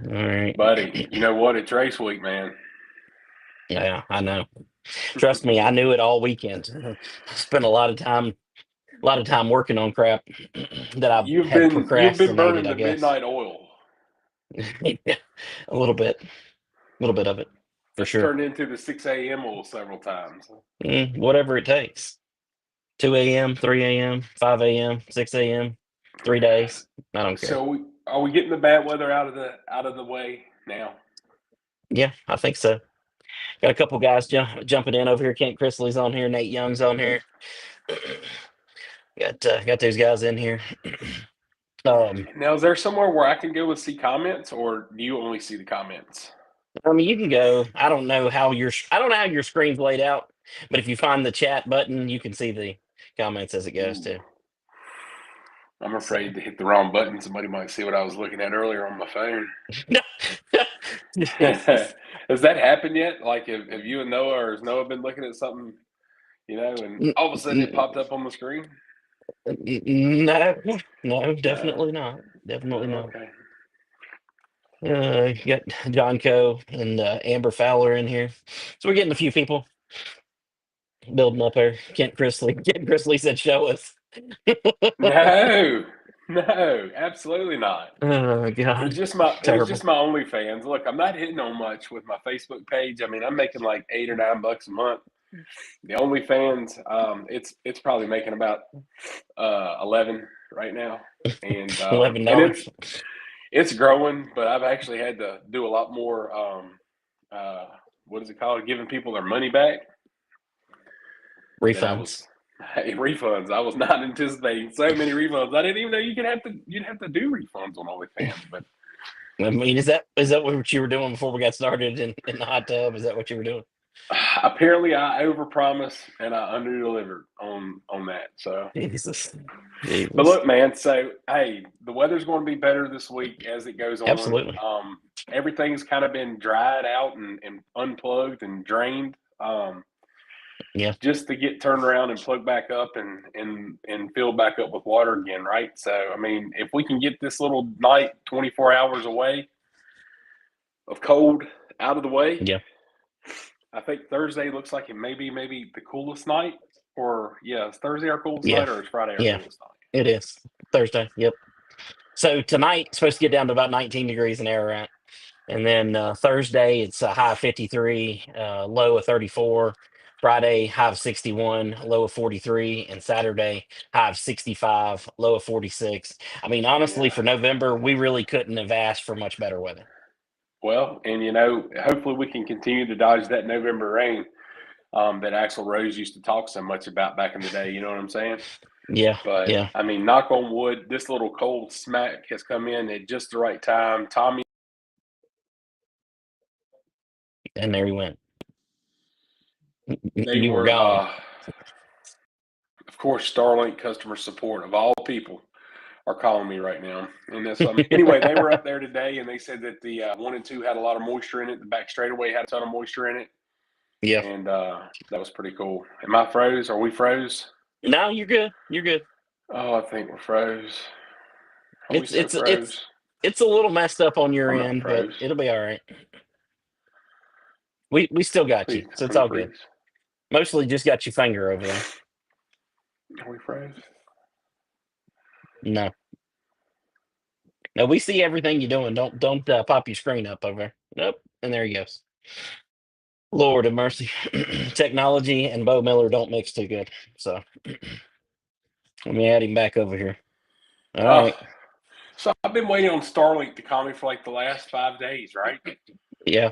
All right. Buddy, you know what? It's race week, man. Yeah, I know. Trust me, I knew it all weekend. Spent a lot of time working on crap that I had You've been procrastinated, burning I the guess. midnight oil. Yeah, a little bit of it, for That's sure. turned into the 6 a.m. oil several times. Whatever it takes. 2 a.m., 3 a.m., 5 a.m., 6 a.m., 3 days. I don't care. So are we getting the bad weather out of the way now? Yeah, I think so. Got a couple guys jumping in over here. Kent Chrisley's on here. Nate Young's on here. Got those guys in here. Um, Now, is there somewhere where I can go and see comments, or do you only see the comments? I mean, you can go. I don't know how your screen's laid out, but if you find the chat button, you can see the comments as it goes Ooh, too. I'm So, afraid to hit the wrong button. Somebody might see what I was looking at earlier on my phone. Jesus. Has that happened yet? Like, have you and Noah, or has Noah been looking at something, and N- all of a sudden it n- popped up on the screen? No, no, No. definitely not. Definitely not. Okay. You got John Coe and Amber Fowler in here, so we're getting a few people building up there. Kent Chrisley. Kent Chrisley said, "Show us." No, no, absolutely not. Oh It was God, just my terrible. OnlyFans. Look, I'm not hitting on much with my Facebook page. I mean, I'm making like $8 or $9 a month. The OnlyFans, it's probably making about 11 right now, and um, and $11 it's growing. But I've actually had to do a lot more. Uh, what is it called? Giving people their money back. That I refunds. was refunds. I was not anticipating so many refunds. I didn't even know you'd have to do refunds on OnlyFans. But I mean, is that what you were doing before we got started in the hot tub? Is that what you were doing? apparently, I overpromised and I underdelivered on that. So, Jesus, but Jesus, look, man. So, hey, the weather's going to be better this week as it goes on. absolutely. Everything's kind of been dried out and unplugged and drained. Yeah, Just to get turned around and plugged back up and filled back up with water again, right? So, I mean, if we can get this little night 24 hours away of cold out of the way, yeah, I think Thursday looks like it may be maybe the coolest night. Or, yeah, is Thursday our coolest yeah, night or is Friday our yeah. coolest night? It is Thursday. Yep. So tonight it's supposed to get down to about 19 degrees in Ararat, and then Thursday it's a high of 53, low of 34. Friday high of 61, low of 43, and Saturday high of 65, low of 46. I mean, honestly, Yeah. for November, we really couldn't have asked for much better weather. Well, and hopefully we can continue to dodge that November rain that Axl Rose used to talk so much about back in the day. You know what I'm saying? Yeah, But yeah. I mean, knock on wood, this little cold smack has come in at just the right time. Tommy, And there he went. they You were were, gone. of course, Starlink customer support of all people are calling me right now. And that's anyway. They were up there today, and they said that the 1 and 2 had a lot of moisture in it. The back straightaway had a ton of moisture in it, Yeah. and that was pretty cool. Am I froze? Are we froze? No, you're good. You're good. Oh, I think we're froze. Are we It's so it's it's froze? it's a little messed up on your I'm not end, but froze. it'll be all right. We still got you, Please, so it's please all good. freeze. Mostly just got your finger over there. Are we froze? No, no, we see everything you're doing. Don't pop your screen up over there. Nope, and there he goes. Lord of mercy, technology and Bo Miller don't mix too good. So let me add him back over here. All Oh, right. so I've been waiting on Starlink to call me for like the last 5 days, right? Yeah.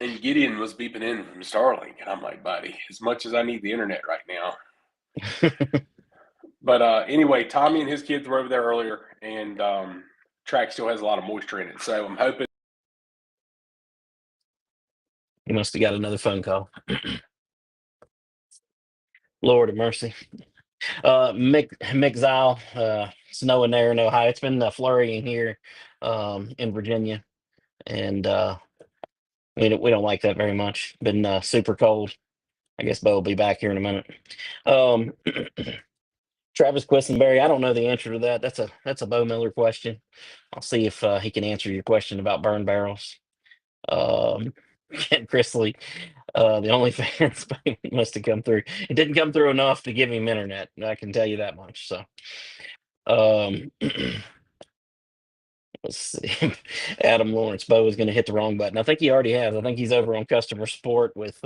And Gideon was beeping in from Starlink, and I'm like, buddy, as much as I need the internet right now. But anyway, Tommy and his kids were over there earlier, and track still has a lot of moisture in it. So I'm hoping. He must have got another phone call. Lord of mercy. Mick Zile, snowing there in Ohio. It's been flurrying here in Virginia, and we don't like that very much. Been super cold. I guess Bo will be back here in a minute. Um, Travis Quisenberry, I don't know the answer to that. That's a Bo Miller question. I'll see if he can answer your question about burn barrels. Um, Ken Chrisley, the OnlyFans payment must have come through. It didn't come through enough to give him internet. I can tell you that much. So, um, let's see. Adam Lawrence, Bo is going to hit the wrong button. I think he already has. I think he's over on customer support with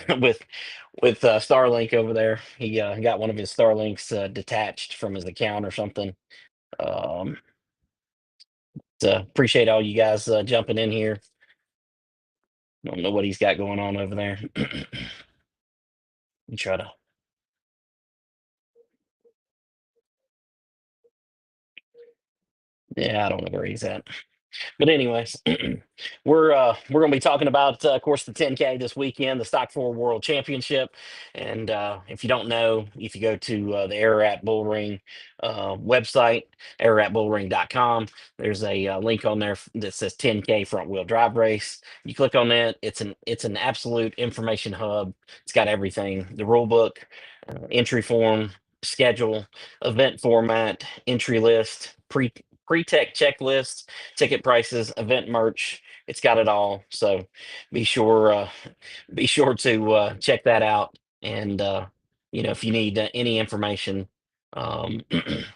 with Starlink over there. He got one of his Starlinks detached from his account or something. Um, so appreciate all you guys jumping in here. Don't know what he's got going on over there. You try to. Yeah, I don't know where he's at. But anyways, we're going to be talking about, of course, the 10K this weekend, the Stock 4 World Championship. And if you don't know, if you go to the Ararat BullRing website, araratbullring.com, there's a link on there that says 10K front wheel drive race. You click on that, it's an absolute information hub. It's got everything: the rule book, entry form, schedule, event format, entry list, pre-tech checklist, ticket prices, event merch. It's got it all. So be sure be sure to check that out. And if you need any information um,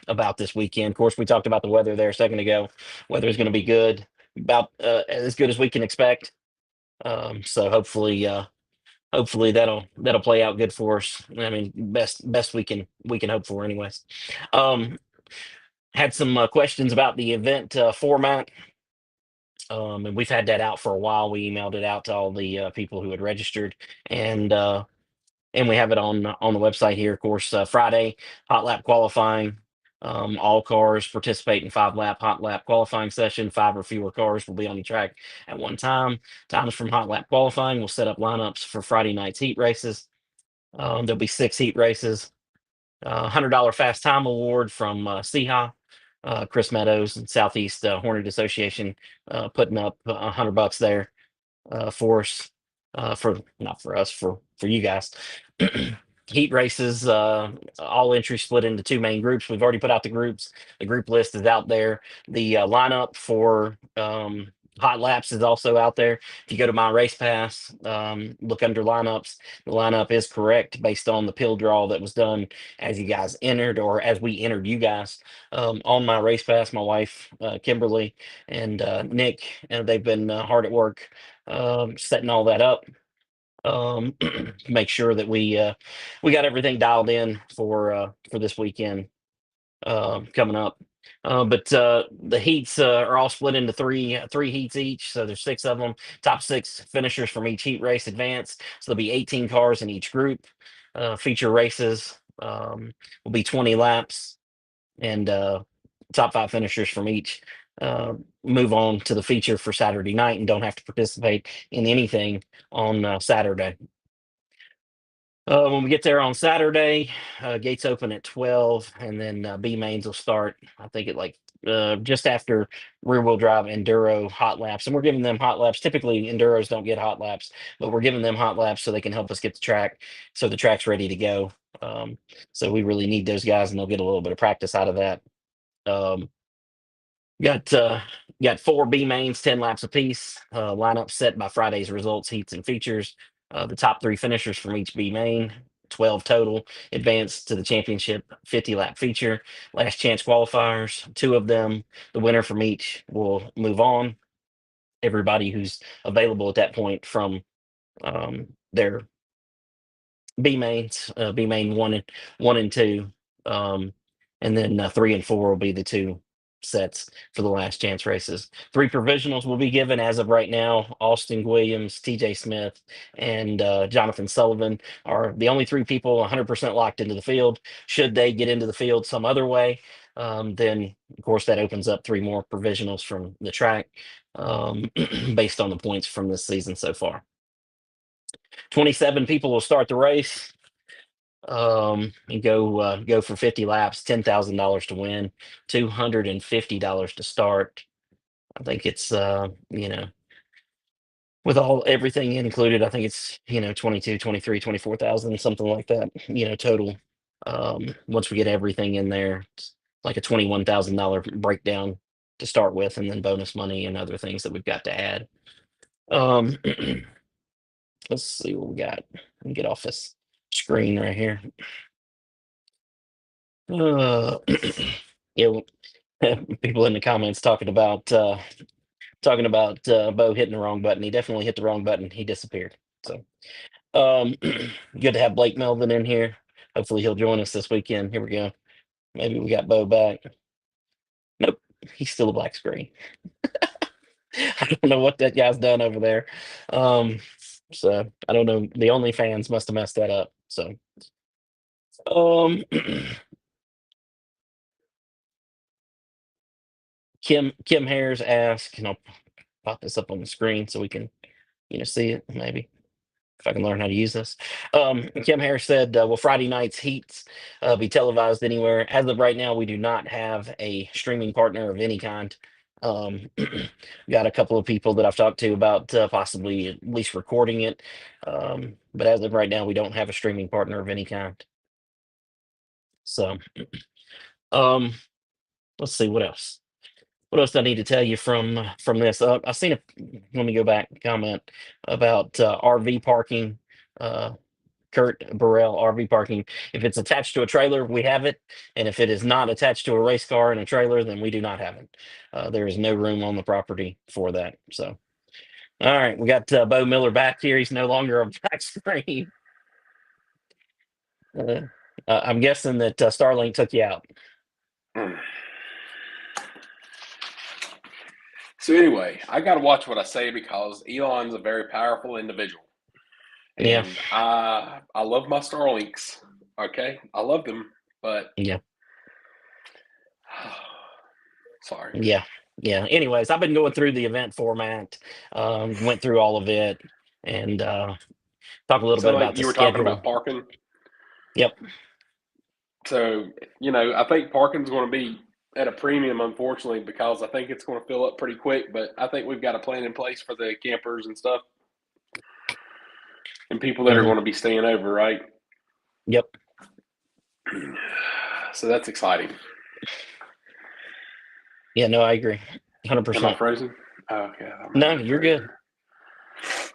about this weekend, of course, we talked about the weather there a second ago. Weather is going to be good, about as good as we can expect. So hopefully that'll play out good for us. I mean, best we can hope for, anyways. Um, had some questions about the event format. And we've had that out for a while. We emailed it out to all the people who had registered, and we have it on the website here. Of course, Friday hot lap qualifying. All cars participate in 5 lap hot lap qualifying session. 5 or fewer cars will be on the track at one time. Times from hot lap qualifying. We'll set up lineups for Friday night's heat races. There'll be 6 heat races. $100 fast time award from CHA. Chris Meadows and Southeast Hornet Association putting up $100 there for us, for not for us, for you guys. Heat races, all entries split into 2 main groups. We've already put out the groups. The group list is out there. The lineup for hot laps is also out there. If you go to my race pass, look under lineups. The lineup is correct based on the pill draw that was done as you guys entered, or as we entered you guys on my race pass. My wife, Kimberly, and Nick, they've been hard at work setting all that up. To make sure that we got everything dialed in for this weekend coming up. But the heats are all split into three heats each, so there's 6 of them. Top 6 finishers from each heat race advance. So there'll be 18 cars in each group. Feature races will be 20 laps, and top 5 finishers from each move on to the feature for Saturday night and don't have to participate in anything on Saturday. When we get there on Saturday, gates open at 12, and then B mains will start, I think, at like just after rear wheel drive enduro hot laps. And we're giving them hot laps. Typically, enduros don't get hot laps, but we're giving them hot laps so they can help us get the track, so the track's ready to go. So we really need those guys, and they'll get a little bit of practice out of that. Um, Got got 4 B mains, 10 laps apiece. Lineup set by Friday's results, heats, and features. The top 3 finishers from each B main, 12 total, advance to the championship 50 lap feature. Last chance qualifiers, 2 of them. The winner from each will move on. Everybody who's available at that point from their B mains, B main one and two, and then 3 and 4 will be the 2 sets for the last chance races. 3 provisionals will be given as of right now. Austin Williams, T.J. Smith, and Jonathan Sullivan are the only 3 people 100% locked into the field. Should they get into the field some other way, then of course that opens up 3 more provisionals from the track, based on the points from this season so far. 27 people will start the race and go for 50 laps. $10,000 to win, $250 to start. I think it's with all everything included, I think it's 22, 23, 24,000, something like that, total. Once we get everything in there, it's like a $21,000 breakdown to start with, and then bonus money and other things that we've got to add. Um, let's see what we got. Let me get off this screen right here. Uh, yeah, people in the comments talking about Bo hitting the wrong button. He definitely hit the wrong button. He disappeared. So good to have Blake Melvin in here. Hopefully he'll join us this weekend. Here we go. Maybe we got Bo back. Nope, he's still a black screen. I don't know what that guy's done over there. Um, so I don't know. The OnlyFans must have messed that up. So um Kim Harris asked, and I'll pop this up on the screen so we can, see it maybe if I can learn how to use this. Kim Harris said, "Will Friday night's heats be televised anywhere?" As of right now, we do not have a streaming partner of any kind. Got a couple of people that I've talked to about possibly at least recording it, but as of right now, we don't have a streaming partner of any kind. So, um, let's see what else. What else do I need to tell you from this? I've seen a. Let me go back. Comment about RV parking. Uh, Kurt Burrell RV parking. If it's attached to a trailer, we have it, and if it is not attached to a race car and a trailer, then we do not have it. There is no room on the property for that. So, all right, we got Bo Miller back here. He's no longer on black screen. Uh, I'm guessing that Starlink took you out. So anyway, I got to watch what I say because Elon's a very powerful individual, Yeah, and I love my Starlinks. Okay, I love them, but yeah, sorry. yeah. Anyways, I've been going through the event format, went through all of it, and talk a little So bit like about the you were talking schedule. about parking. Yep. So I think parking's going to be at a premium, unfortunately, because I think it's going to fill up pretty quick. But I think we've got a plan in place for the campers and stuff, and people that are Hmm. going to be staying over, right? Yep. So that's exciting. Yeah. No, I agree. Am I 100%. frozen? Oh, okay, I might No, be you're frozen. good.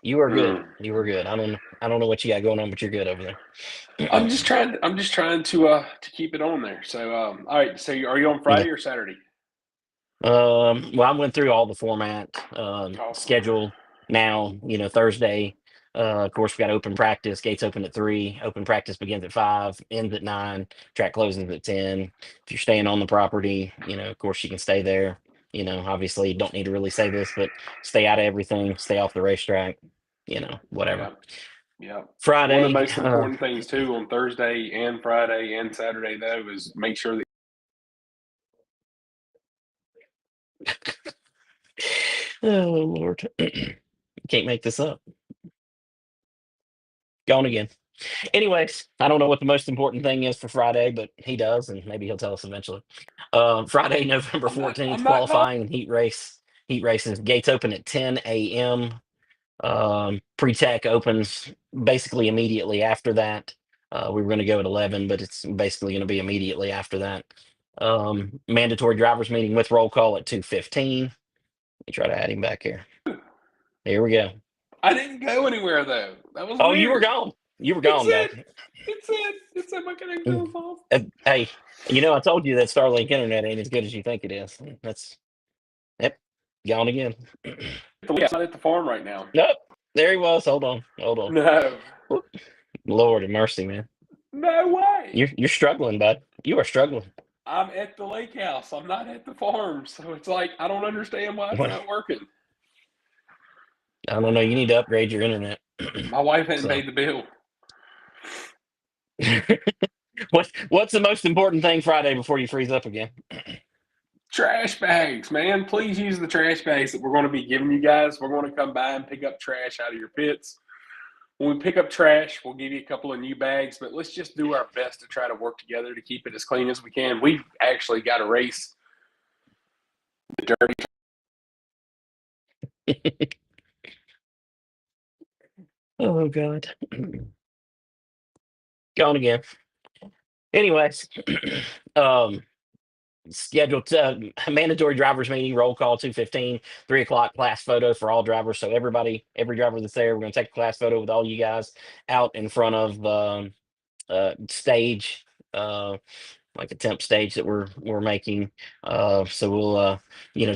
You are good. Mm. You are good. I don't know what you got going on, but you're good over there. I'm just trying. I'm just trying to keep it on there. So, all right. So, are you on Yeah. Friday or Saturday? Well, I went through all the format, Awesome. schedule now, Thursday. Of course, we got open practice. Gates open at 3. Open practice begins at 5, ends at 9. Track closes at 10. If you're staying on the property, of course, you can stay there. Obviously, you don't need to really say this, but stay out of everything, stay off the racetrack, whatever. Yeah. Yeah. One of the Friday, most important things too on Thursday and Friday and Saturday though is make sure that oh Lord, can't make this up. Gone again. Anyways, I don't know what the most important thing is for Friday, but he does, and maybe he'll tell us eventually. Friday, November I'm not. 14th, I'm not going. qualifying and heat race. Heat races gates open at 10 a.m. Pre-tech opens basically immediately after that. We were going to go at 11, but it's basically going to be immediately after that. Mandatory drivers meeting with roll call at 2:15. Let me try to add him back here. Here we go. I didn't go anywhere though. That was Oh, you were weird. gone. You were It gone, said. guy. It said my connection was off. Hey, I told you that Starlink internet ain't as good as you think it is. That's yep, gone again. I'm not at the farm right now. Nope, there he was. Hold on, hold on. No. Whoop. Lord have mercy, man. No way. You're struggling, bud. You are struggling. I'm at the lake house. I'm not at the farm. So it's like I don't understand why it's Well, not working. I don't know. You need to upgrade your internet. My wife hadn't So, paid the bill. what's the most important thing Friday before you freeze up again? Trash bags, man. Please use the trash bags that we're going to be giving you guys. We're going to come by and pick up trash out of your pits. When we pick up trash, we'll give you a couple of new bags, but let's just do our best to try to work together to keep it as clean as we can. We've actually got to race the dirty. Oh God, gone again. Anyways, um, scheduled mandatory drivers meeting, roll call 2:15, 3 o'clock class photo for all drivers. So every driver that's there, we're gonna take a class photo with all you guys out in front of stage, like a temp stage that we're making. So we'll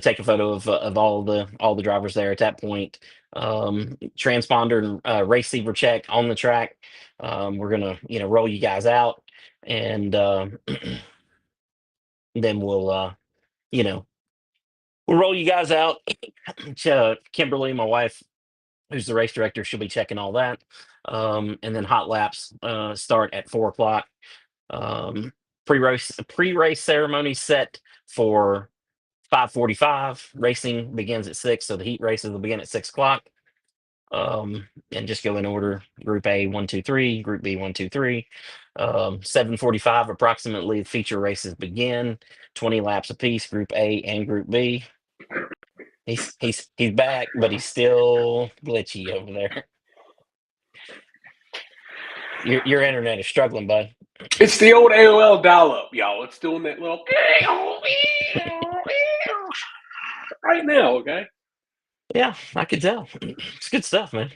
take a photo of all the drivers there at that point. Transponder and receiver check on the track. We're gonna roll you guys out, and then you know we'll roll you guys out. Kimberly, my wife, who's the race director, she'll be checking all that. And then hot laps start at 4 o'clock. Pre-race ceremony set for 5:45. Racing begins at 6, so the heat races will begin at 6 o'clock. And just go in order: Group A 1, 2, 3, Group B 1, 2, 3. 7:45 approximately. The feature races begin. 20 laps apiece. Group A and Group B. He's back, but he's still glitchy over there. Your internet is struggling, bud. It's the old AOL dial-up, y'all. It's doing that little right now, okay? Yeah, I could tell. It's good stuff, man.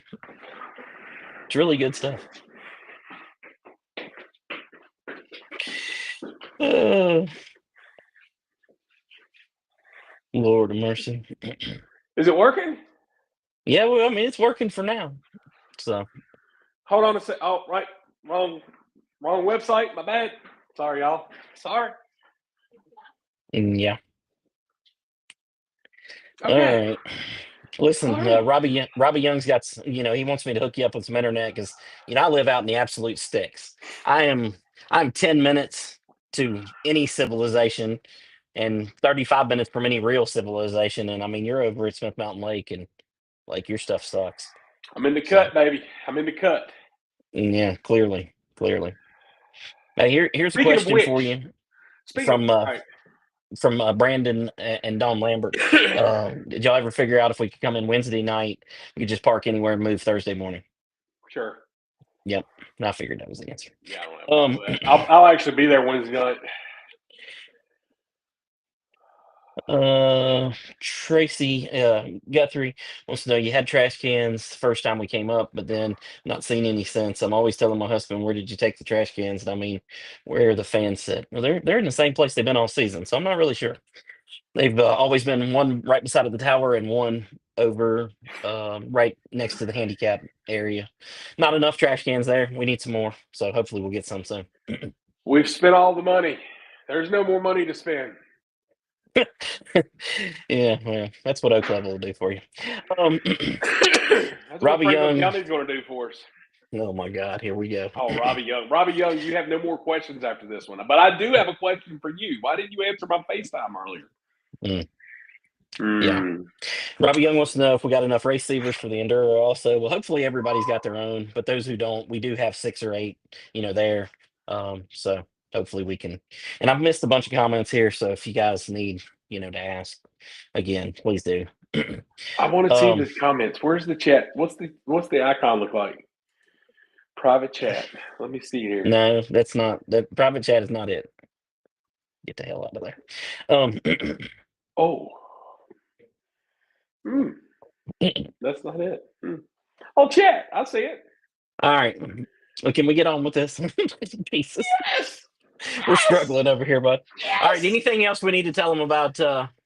It's really good stuff. Uh, Lord of mercy. Is it working? Yeah, well, I mean, it's working for now. So, Hold on a sec. Oh, right. Wrong website. My bad. Sorry, y'all. Sorry. yeah. All Okay. right. Listen, All right. Robbie Young's got, he wants me to hook you up with some internet because, I live out in the absolute sticks. I'm 10 minutes to any civilization and 35 minutes from any real civilization. And I mean, you're over at Smith Mountain Lake, and like your stuff sucks. I'm in the So, cut, baby. I'm in the cut. yeah, clearly. Now, here's a Speaking of question for which, you speaking of, from all right. Brandon and Don Lambert. Did y'all ever figure out if we could come in Wednesday night? We could just park anywhere and move Thursday morning. Sure. Yep, I figured that was the answer. Yeah, I don't have a problem with that. I'll actually be there Wednesday night. Tracy Guthrie wants to know, you had trash cans the first time we came up, but then not seen any since. I'm always telling my husband, where did you take the trash cans? And I mean, where are the fans sit? Well, they're in the same place they've been all season, so I'm not really sure. They've always been one right beside of the tower and one over right next to the handicap area. Not enough trash cans there. We need some more, so hopefully we'll get some soon. We've spent all the money. There's no more money to spend. Yeah, well, that's what Oak Level will do for you. That's what Robbie Franklin Young. County's going to do for us. Oh my God, here we go. Oh, Robbie Young. Robbie Young, you have no more questions after this one. But I do have a question for you. Why didn't you answer my FaceTime earlier? Yeah. Robbie Young wants to know if we got enough receivers for the Enduro also. Well, hopefully everybody's got their own, but those who don't, we do have 6 or 8, there. So hopefully we can. And I've missed a bunch of comments here, so if you guys need, to ask again, please do. I want to see Um, the comments. Where's the chat? What's the icon look like? Private chat. Let me see here. no, that's not, that private chat is not it. Get the hell out of there. Oh. That's not it. Oh, chat. I see it. All right. Well, can we get on with this? Jesus. Yes. We're struggling over here, bud. Yes. All right. Anything else we need to tell them about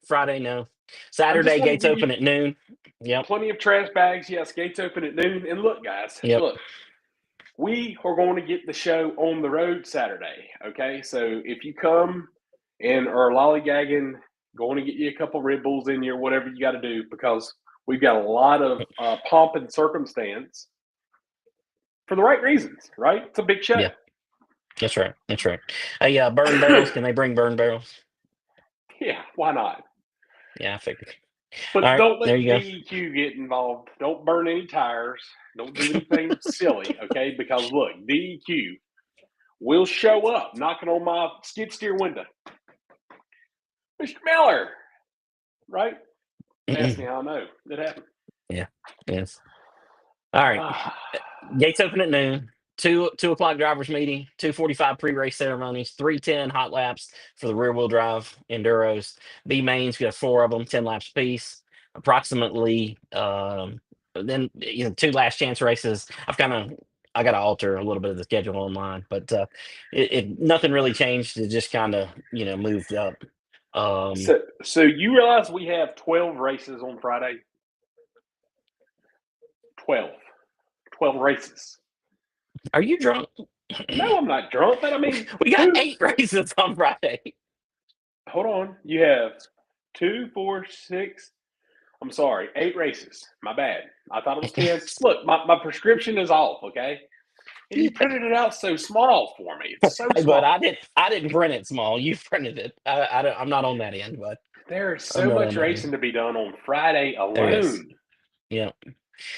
Friday? No. I just Saturday, want to gates give you open at noon. Yep. plenty of trash bags. Yes, gates open at noon. And look, guys, Yep. look, we are going to get the show on the road Saturday. Okay, so if you come and are lollygagging, going to get you a couple Red Bulls in you, or whatever you got to do, because we've got a lot of pomp and circumstance for the right reasons. Right? It's a big show. Yeah. That's right. That's right. Hey, burn barrels. Can they bring burn barrels? Yeah, why not? Yeah, I figured. But All right. don't There let you go. DEQ get involved. Don't burn any tires. Don't do anything silly, okay? Because look, DEQ will show up knocking on my skid steer window. Mr. Miller, right? Ask me how I know it happened. Yeah. Yes. All right. Gates open at noon. 2 o'clock drivers meeting, 2:45 pre-race ceremonies, 3:10 hot laps for the rear-wheel drive enduros. B mains, we have 4 of them, 10 laps apiece. Approximately, then 2 last chance races. I got to alter a little bit of the schedule online, but nothing really changed. It just kind of moved up. So you realize we have 12 races on Friday? 12 races. Are you drunk? No, I'm not drunk, but I mean, We got 8 races on Friday. Hold on. You have 2, 4, 6. I'm sorry, 8 races. My bad. I thought it was 10. Look, my prescription is off, okay? And you printed it out so small for me. It's so Hey, small. but I didn't print it small. You printed it. I'm not on that end, but There is I'm so not much on that racing end. to be done on Friday There is. alone. Yeah.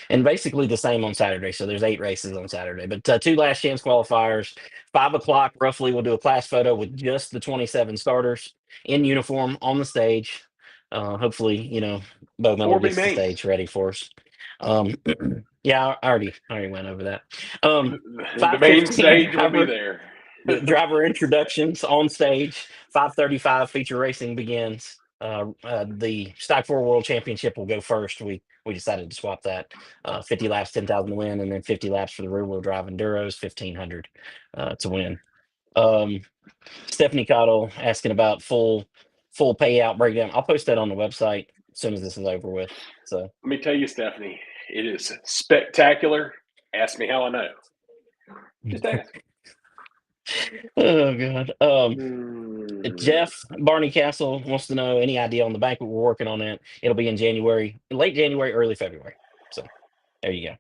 And basically the same on Saturday. So there's 8 races on Saturday, but 2 last chance qualifiers. 5 o'clock, roughly, we'll do a class photo with just the 27 starters in uniform on the stage. Hopefully, Bo Miller 4B gets the mains. stage ready for us. Yeah, I already went over that. The main 5:15 stage will be there. the driver introductions on stage. 5:35 feature racing begins. The Stock 4 World Championship will go first. We decided to swap that. 50 laps, 10,000 to win, and then 50 laps for the rear wheel drive enduros, 1,500 to win. Stephanie Cottle asking about full payout breakdown. I'll post that on the website as soon as this is over with. So Let me tell you, Stephanie, it is spectacular. Ask me how I know. Just ask. oh god. Hmm. Jeff Barney Castle wants to know any idea on the banquet. We're working on it. It'll be in January, late January, early February. So there you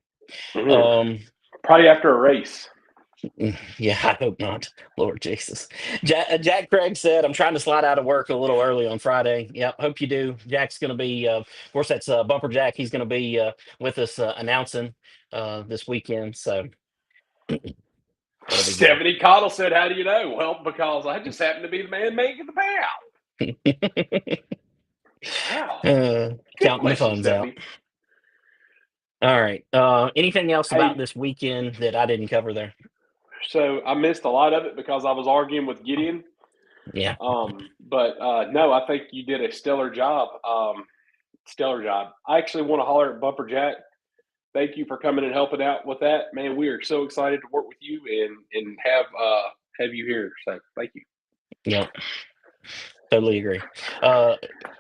Mhm. go. Probably after a race. Yeah, I hope not. Lord Jesus. Jack Craig said, I'm trying to slide out of work a little early on Friday. Yep, hope you do. Jack's going to be, of course, that's Bumper Jack. He's going to be with us announcing this weekend. So that'll be good. Stephanie Cottle said, how do you know? Well, because I just happen to be the man making the payout. Wow. Good Counting the question, funds Stephanie. out. All right. Anything else about Hey, this weekend that I didn't cover there? so I missed a lot of it because I was arguing with Gideon. Yeah. But no, I think you did a stellar job. Stellar job. I actually want to holler at Bumper Jack. Thank you for coming and helping out with that, man. We are so excited to work with you and have you here. So thank you. Yep. Totally agree.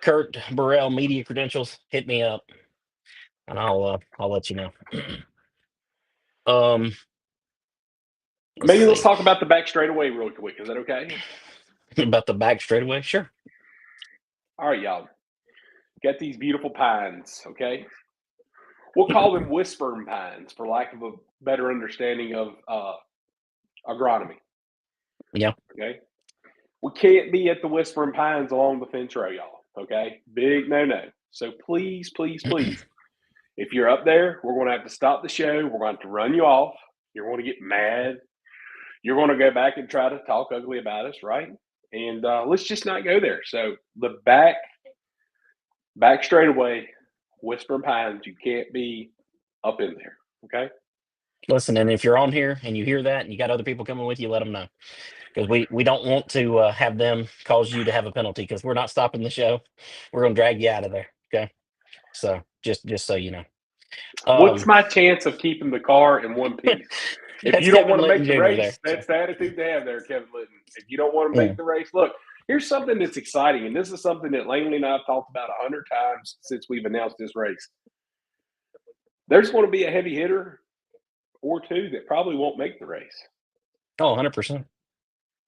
Kurt Burrell media credentials, hit me up and I'll let you know. Let's Maybe let's see. talk about the back straightaway real quick. Is that okay? About the back straightaway? Sure. All right, y'all. Got these beautiful pines, okay? We'll call them whispering pines for lack of a better understanding of agronomy. Yeah. Okay. We can't be at the whispering pines along the fence row, y'all. Okay. Big no. So please, please, please, if you're up there, we're going to have to stop the show. We're going to have to run you off. You're going to get mad. You're going to go back and try to talk ugly about us, right? And let's just not go there. So the back straightaway, whispering pines, you can't be up in there. Okay. Listen, and if you're on here and you hear that and you got other people coming with you, let them know because we don't want to have them cause you to have a penalty because we're not stopping the show. We're going to drag you out of there. Okay. So just so you know. What's my chance of keeping the car in one piece? If That's you don't want Kevin to Litton make the Jr. there. race, So, that's the attitude they have there, Kevin Litton. If you don't want to yeah. make the race, look, here's something that's exciting, and this is something that Langley and I have talked about 100 times since we've announced this race. There's going to be a heavy hitter or two that probably won't make the race. Oh, 100%.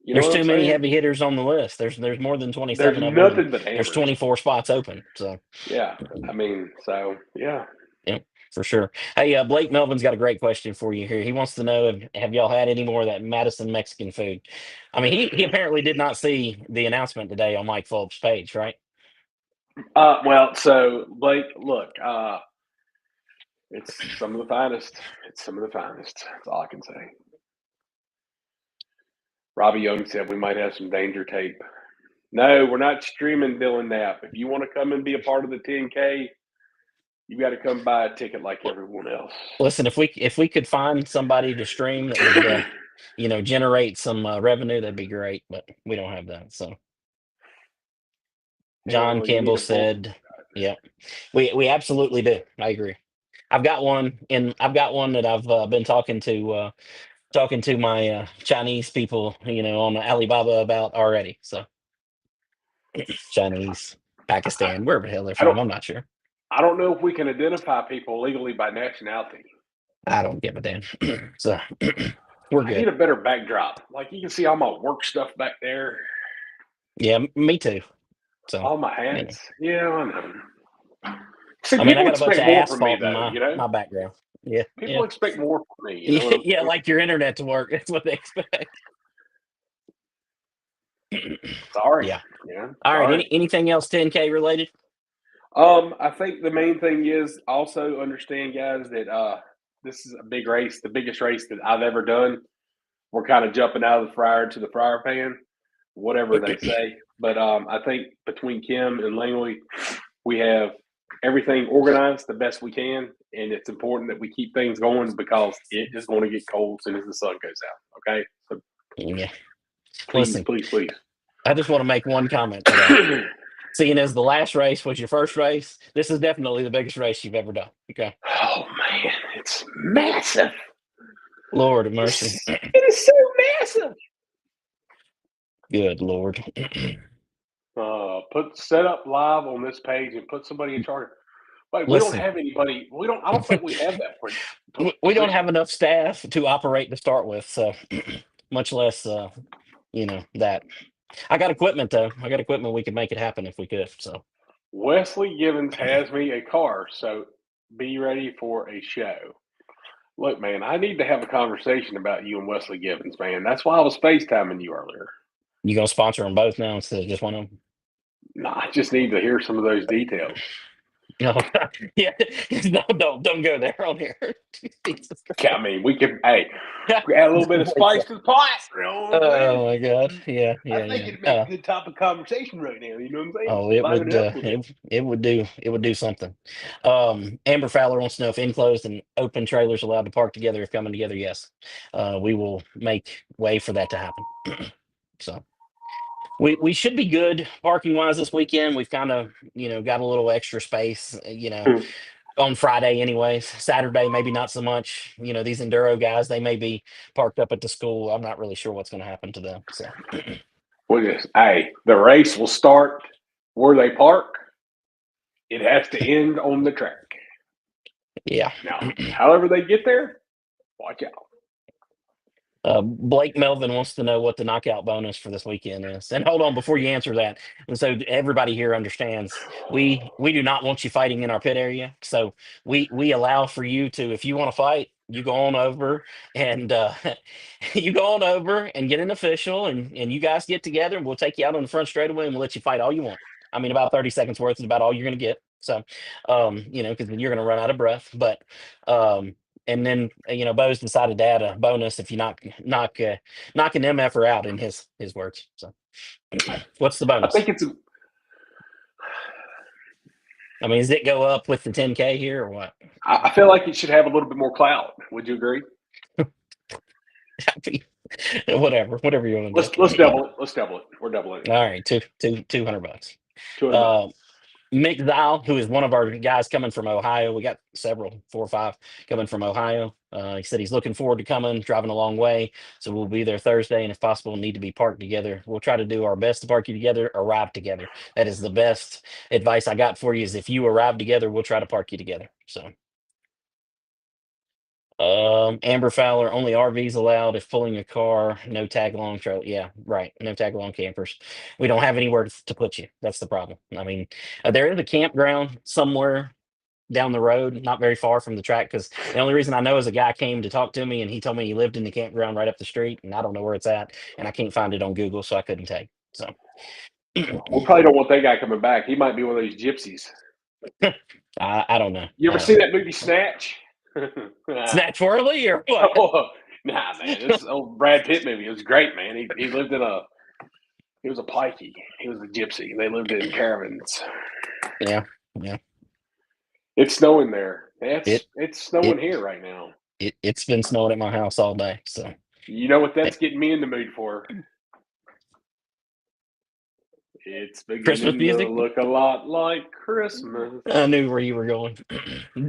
You know There's what I'm too many saying? heavy hitters on the list. There's more than There's 27 of them, and nothing but there's hammers. 24 spots open. So Yeah, I mean, so yeah. yeah, for sure. Hey, Blake Melvin's got a great question for you here. He wants to know have y'all had any more of that Madison Mexican food? I mean, he apparently did not see the announcement today on Mike Fulp's page, right? Well, so Blake, look, it's some of the finest. It's some of the finest. That's all I can say. Robbie Young said we might have some danger tape. No, we're not streaming Dylan Knapp. If you want to come and be a part of the 10K, You got to come buy a ticket like everyone else. Listen, if we could find somebody to stream that would generate some revenue, that'd be great. But we don't have that. So John Hell, you need Campbell a bull. said, "Yeah, we absolutely do. I agree. I've got one, and I've got one that I've been talking to my Chinese people, on Alibaba about already. So Chinese, Pakistan, wherever the hell they're I don't. from, I'm not sure. I don't know if we can identify people legally by nationality. I don't give a damn. So we're I need good. a better backdrop. Like you can see all my work stuff back there, Yeah, me too. So all my you know, hats. Yeah, I know. See, I mean, I people got a bunch expect of more from me, asphalt in though. my background. Yeah, People yeah, expect more from me. You know yeah, what I'm yeah. saying? Like your internet to work. That's what they expect. Sorry. Yeah. Yeah, All right. sorry. Anything else 10K related? I think the main thing is also understand, guys, that this is a big race, the biggest race that I've ever done. We're kind of jumping out of the fryer to the fryer pan, whatever they say. But I think between Kim and Langley, we have everything organized the best we can, and it's important that we keep things going because it is going to get cold as soon as the sun goes out. Okay, so Yeah. please, Listen, please, please. I just want to make one comment to that. Seeing as the last race was your first race, this is definitely the biggest race you've ever done. Okay. Oh man, it's massive. Lord of mercy. It is so massive. Good Lord. Put set up live on this page and put somebody in charge. Like we don't Listen, have anybody. We don't. I don't think we have that we don't position. have enough staff to operate to start with, so much less, that. I got equipment though. I got equipment. We could make it happen if we could. So Wesley Givens has me a car, so be ready for a show. Look, man, I need to have a conversation about you and Wesley Givens, man. That's why I was FaceTiming you earlier. you gonna sponsor them both now instead of just one of them? No, I just need to hear some of those details. No, yeah, no, don't go there on here. Jesus I mean, we could, hey, add a little bit of spice to the pot. You know what I'm saying? Oh my God! Yeah, I yeah, think yeah. it'd make a good topic conversation right now. You know what I'm saying? Oh, it Liven would it up a little bit. it would do something. Amber Fowler wants to know if enclosed and open trailers allowed to park together if coming together. Yes, we will make way for that to happen. So we should be good parking wise this weekend. We've kind of got a little extra space. On Friday, anyways. Saturday, maybe not so much. These enduro guys, they may be parked up at the school. I'm not really sure what's going to happen to them. So Hey, the race will start where they park. It has to end on the track. yeah. Now, however they get there, watch out. Blake Melvin wants to know what the knockout bonus for this weekend is. And hold on, before you answer that, and so everybody here understands, we do not want you fighting in our pit area. So we allow for you to, if you want to fight, you go on over and you go on over and get an official, and you guys get together, and we'll take you out on the front straightaway and we'll let you fight all you want. I mean, about 30 seconds worth is about all you're going to get. So, because you're going to run out of breath. But and then Bo's decided to add a bonus if you knocking MFR out in his words. So what's the I bonus? think it's. I mean, does it go up with the 10K here or what? I feel like it should have a little bit more clout. Would you agree? Whatever you want to Let's do. double it. Let's double it. We're doubling it. All right, $200. 200 bucks. Uh, Mick Zile, who is one of our guys coming from Ohio. We got several, 4 or 5 coming from Ohio. He said he's looking forward to coming, driving a long way. So we'll be there Thursday, and if possible, need to be parked together. We'll try to do our best to park you together, arrive together. That is the best advice I got for you is if you arrive together, we'll try to park you together. So Amber Fowler, only RVs allowed if pulling a car, no tag along trail. Yeah, right. No tag along campers. We don't have anywhere to put you. That's the problem. I mean, there is a campground somewhere down the road, not very far from the track. Because the only reason I know is a guy came to talk to me and he told me he lived in the campground right up the street, and I don't know where it's at, and I can't find it on Google, so I couldn't tag. So We probably don't want that guy coming back. He might be one of those gypsies. I don't know. You I ever don't seen know. that movie Snatch? Snatch Whirly or what? Oh, nah, man. This old Brad Pitt movie. It was great, man. He lived in a. He was a pikey. He was a gypsy. They lived in caravans. Yeah, yeah. It's snowing there. It It's snowing it here right now. it's been snowing at my house all day. So You know what eh, that's getting me in the mood for? It's Christmas beginning to music. look a lot like Christmas. I knew where you were going.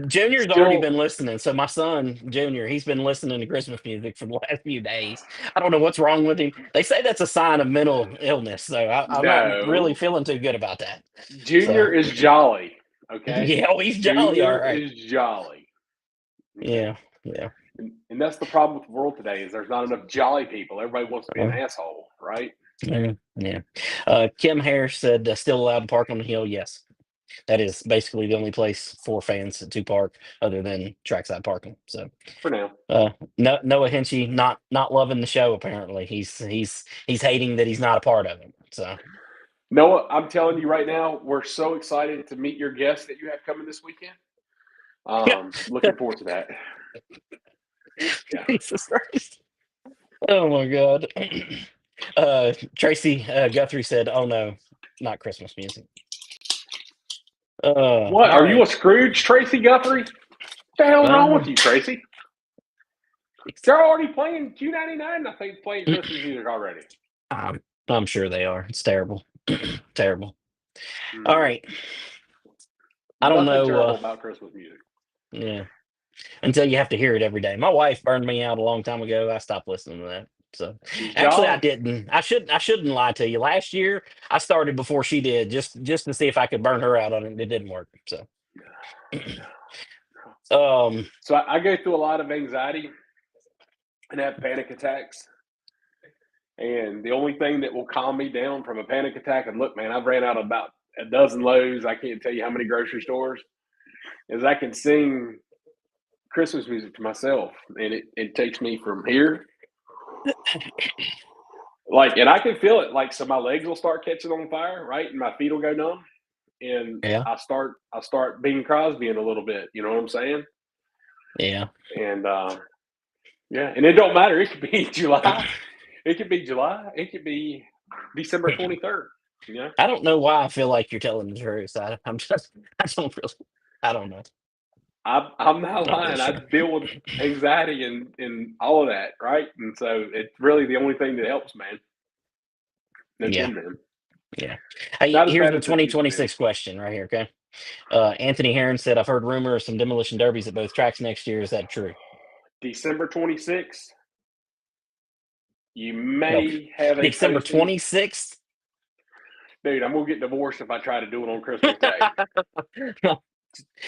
Junior's already Still, been listening. So my son, Junior, he's been listening to Christmas music for the last few days. I don't know what's wrong with him. They say that's a sign of mental illness. So I'm not really no. feeling too good about that. So Junior is jolly. Okay. yeah, oh, he's jolly. All Junior right. is jolly. Okay. Yeah. Yeah. And that's the problem with the world today is there's not enough jolly people. Everybody wants to be an Uh, asshole, right? yeah. Yeah. Kim Harris said, still allowed to park on the hill. Yes. That is basically the only place for fans to park other than trackside parking. So For now. no, Noah Henchy not loving the show. Apparently, he's hating that he's not a part of it. So Noah, I'm telling you right now, we're so excited to meet your guests that you have coming this weekend. Looking forward to that. Yeah. Jesus Christ! Oh my God! Tracy Guthrie said, "Oh no, not Christmas music." What? All Are you right. a Scrooge, Tracy Guthrie? What the hell wrong with you, Tracy? They're already playing Q99. I think playing Christmas music already. I'm sure they are. It's terrible, terrible. All Mm. right. I don't Nothing know. terrible about Christmas music. Yeah. Until you have to hear it every day. My wife burned me out a long time ago. I stopped listening to that. So Did actually I y'all? didn't. I shouldn't lie to you. Last year I started before she did, just to see if I could burn her out on it. It didn't work. So um So I go through a lot of anxiety and have panic attacks. And the only thing that will calm me down from a panic attack, and look, man, I've ran out of about a dozen Lowe's. I can't tell you how many grocery stores, is I can sing Christmas music to myself. And it takes me from here, like, and I can feel it. Like, so my legs will start catching on fire, right? And my feet will go numb. And yeah, I start Bing Crosbying a little bit. You know what I'm saying? yeah. And yeah, and it don't matter. It could be July. It could be July. It could be December 23rd. You know, I don't know why I feel like you're telling the truth. I'm just I don't really I don't know. I'm not Not really lying. I sure. deal with anxiety and all of that, right? And so it's really the only thing that helps, man. No Yeah, Tin Man. yeah. Hey, Not as here's bad the as it used to be. 2026 question right here, okay? Anthony Heron said, I've heard rumor of some demolition derbies at both tracks next year. Is that true? December 26th, you No. may have a December posting. 26th? Dude, I'm gonna get divorced if I try to do it on Christmas Day.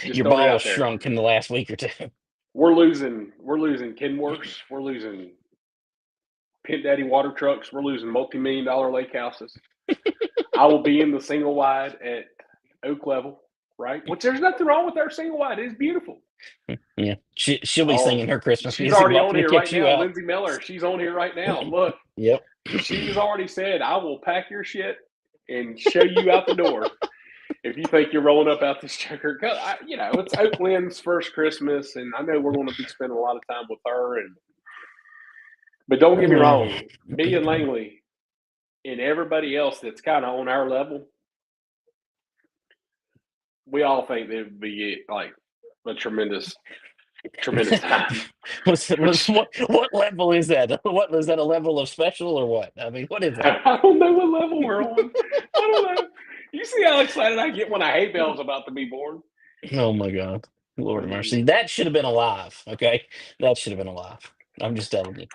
Just Your throwing it balls out there. shrunk in the last week or two. We're losing Kenworths. We're losing Pit Daddy water trucks. We're losing multi-million-dollar lake houses. I will be in the single wide at Oak Level, right? Which there's nothing wrong with our single wide. It's beautiful. Yeah. She'll be Oh, singing her Christmas she's music already while on we here kick right you now. out. Lindsay Miller, she's on here right now. Look, Yep. she's already said, I will pack your shit and show you out the door if you think you're rolling up out this choker. It's Oak Lynn's first Christmas, and I know we're going to be spending a lot of time with her. But don't get me wrong, me and Langley and everybody else that's kind of on our level, we all think that it would be like a tremendous time. What level is that? What is that, a level of special or what? I mean, what is that? I don't know what level we're on. I don't know. You see how excited I get when a hay bale's about to be born? Oh my God. Lord of mercy. That should have been alive. Okay. That should have been alive. I'm just telling you.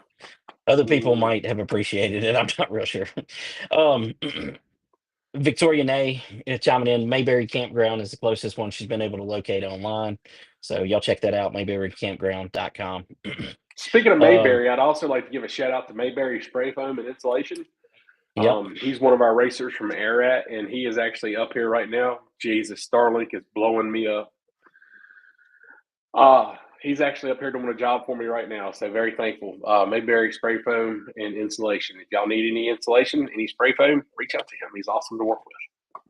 Other people might have appreciated it. I'm not real sure. Um, Victoria Nay chiming in. Mayberry Campground is the closest one she's been able to locate online. So y'all check that out, mayberrycampground.com. Speaking of um, Mayberry, I'd also like to give a shout out to Mayberry Spray Foam and Insulation. yep. He's one of our racers from Ararat, and he is actually up here right now. Jesus, Starlink is blowing me up. He's actually up here doing a job for me right now, so very thankful. Mayberry Spray Foam and Insulation. If y'all need any insulation, any spray foam, reach out to him. He's awesome to work with.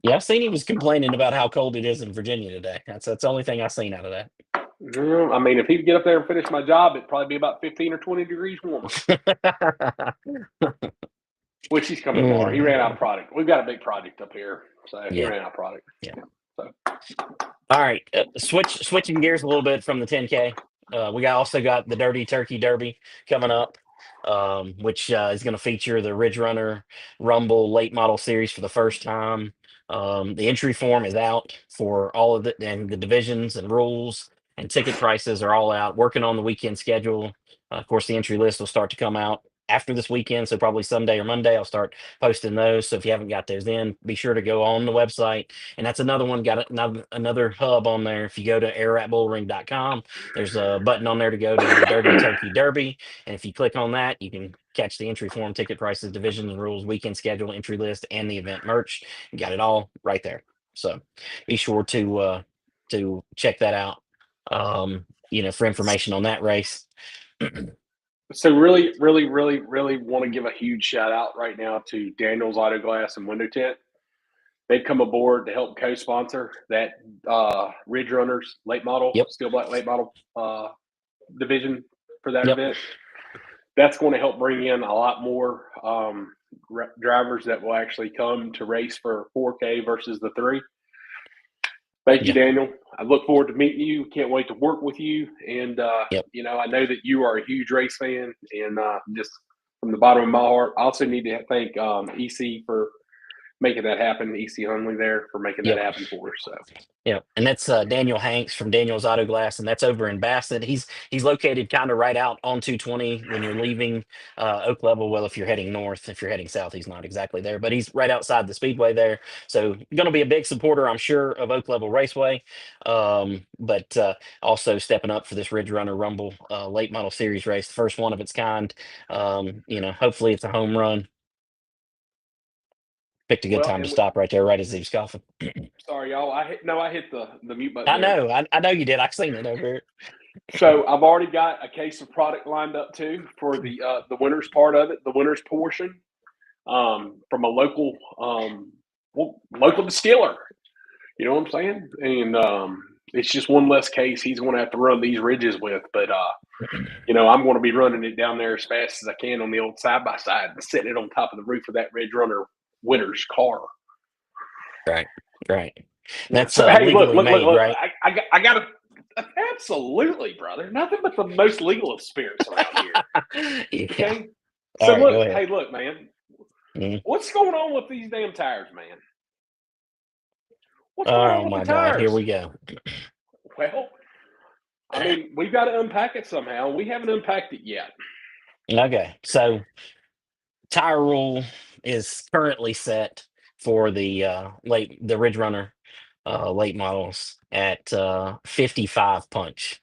Yeah, I've seen he was complaining about how cold it is in Virginia today. That's the only thing I've seen out of that. I mean, if he'd get up there and finish my job, it'd probably be about 15 or 20 degrees warmer. Which he's coming tomorrow. He ran out of product. We've got a big project up here, so he Yeah. ran out of product. Yeah. So All right, switching gears a little bit from the 10K. We also got the Dirty Turkey Derby coming up, which is going to feature the Ridge Runner Rumble Late Model Series for the first time. The entry form is out for all of it, and the divisions and rules and ticket prices are all out. Working on the weekend schedule. Of course, the entry list will start to come out after this weekend, so probably Sunday or Monday. I'll start posting those. So if you haven't got those in, be sure to go on the website. And that's another one, got another hub on there. If you go to araratbullring.com, there's a button on there to go to the Dirty Turkey Derby. And if you click on that, you can catch the entry form, ticket prices, divisions and rules, weekend schedule, entry list, and the event merch. You got it all right there. So be sure to check that out. For information on that race. So really, really, really, really want to give a huge shout out right now to Daniel's Auto Glass and Window Tint. They've come aboard to help co-sponsor that Ridge Runners late model, Yep. Steel Black late model division for that Yep. event. That's going to help bring in a lot more drivers that will actually come to race for 4K versus the 3. Thank you, Daniel. I look forward to meeting you. Can't wait to work with you. And, I know that you are a huge race fan. And just from the bottom of my heart, I also need to thank EC for making that happen. EC Hunley there for making that happen for us. So. Yeah, and that's Daniel Hanks from Daniel's Auto Glass, and that's over in Bassett. He's located kind of right out on 220 when you're leaving Oak Level. Well, if you're heading north, if you're heading south, he's not exactly there, but he's right outside the Speedway there. So going to be a big supporter, I'm sure, of Oak Level Raceway, but also stepping up for this Ridge Runner Rumble late model series race, the first one of its kind. Hopefully it's a home run. Picked a good time to stop right there, right as he was coughing. Sorry, y'all. I hit the mute button. I know. I know you did. I've seen it over here. So I've already got a case of product lined up too for the winners part of it, the winners portion, from a local local distiller. You know what I'm saying? And it's just one less case he's going to have to run these ridges with. But I'm going to be running it down there as fast as I can on the old side by side and setting it on top of the roof of that Ridge Runner winner's car. Right. That's so, hey, legally made, look, right? I got to. Absolutely, brother. Nothing but the most legal of spirits around here. Okay. So right, hey, look, man. Mm-hmm. What's going on with these damn tires, man? What's going on with the tires? God, here we go. Well, I mean, we've got to unpack it somehow. We haven't unpacked it yet. Okay, so tire rule is currently set for the Ridge Runner late models at 55 punch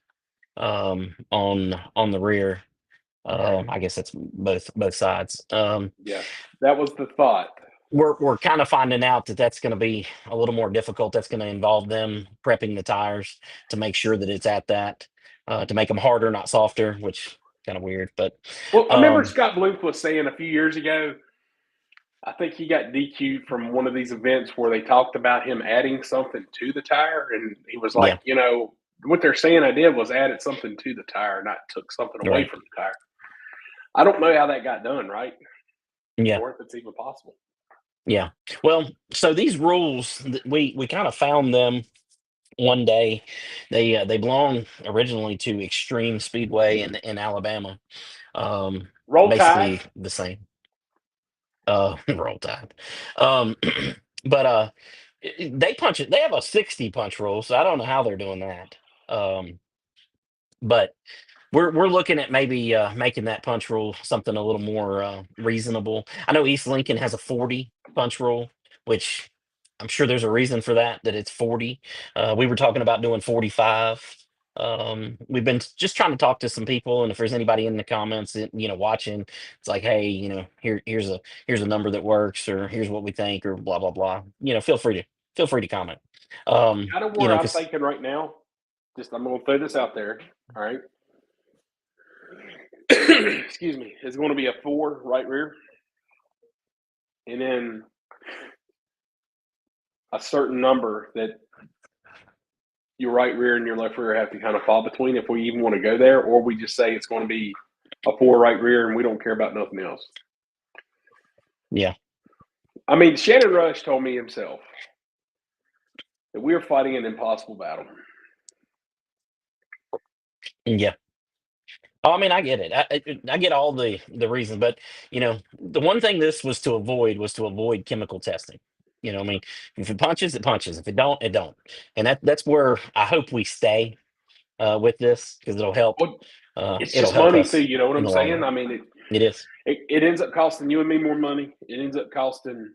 on the rear. I guess that's both sides. Yeah, that was the thought. We're kind of finding out that that's going to be a little more difficult. That's going to involve them prepping the tires to make sure that it's at that, to make them harder, not softer, which kind of weird. But well, I remember Scott Bluth was saying a few years ago, I think he got DQ'd from one of these events where they talked about him adding something to the tire, and he was like, what they're saying I did was added something to the tire, not took something away from the tire. I don't know how that got done, right? Yeah. Or if it's even possible. Yeah. Well, so these rules, we kind of found them one day. They belong originally to Extreme Speedway in Alabama. Roll basically Tide. The same. Roll Tide. But they punch it. They have a 60 punch rule, so I don't know how they're doing that. But we're looking at maybe making that punch rule something a little more reasonable. I know East Lincoln has a 40 punch rule, which I'm sure there's a reason for that it's 40. We were talking about doing 45. We've been just trying to talk to some people, and if there's anybody in the comments that, watching, it's like, hey, here's a number that works, or here's what we think, or blah blah blah. Feel free to comment. Kind of where I'm thinking right now. I'm going to throw this out there. All right. Excuse me. It's going to be a 4 right rear, and then a certain number that your right rear and your left rear have to kind of fall between, if we even want to go there, or we just say it's going to be a 4 right rear and we don't care about nothing else. Yeah. I mean, Shannon Rush told me himself that we're fighting an impossible battle. Yeah. Oh, I mean, I get it. I get all the reasons, but the one thing this was to avoid chemical testing. I mean, if it punches, it punches. If it don't, it don't. And that's where I hope we stay with this because it'll help. Well, it's It'll just help money too. us You know what in I'm the long saying? run. I mean, It is. it ends up costing you and me more money. It ends up costing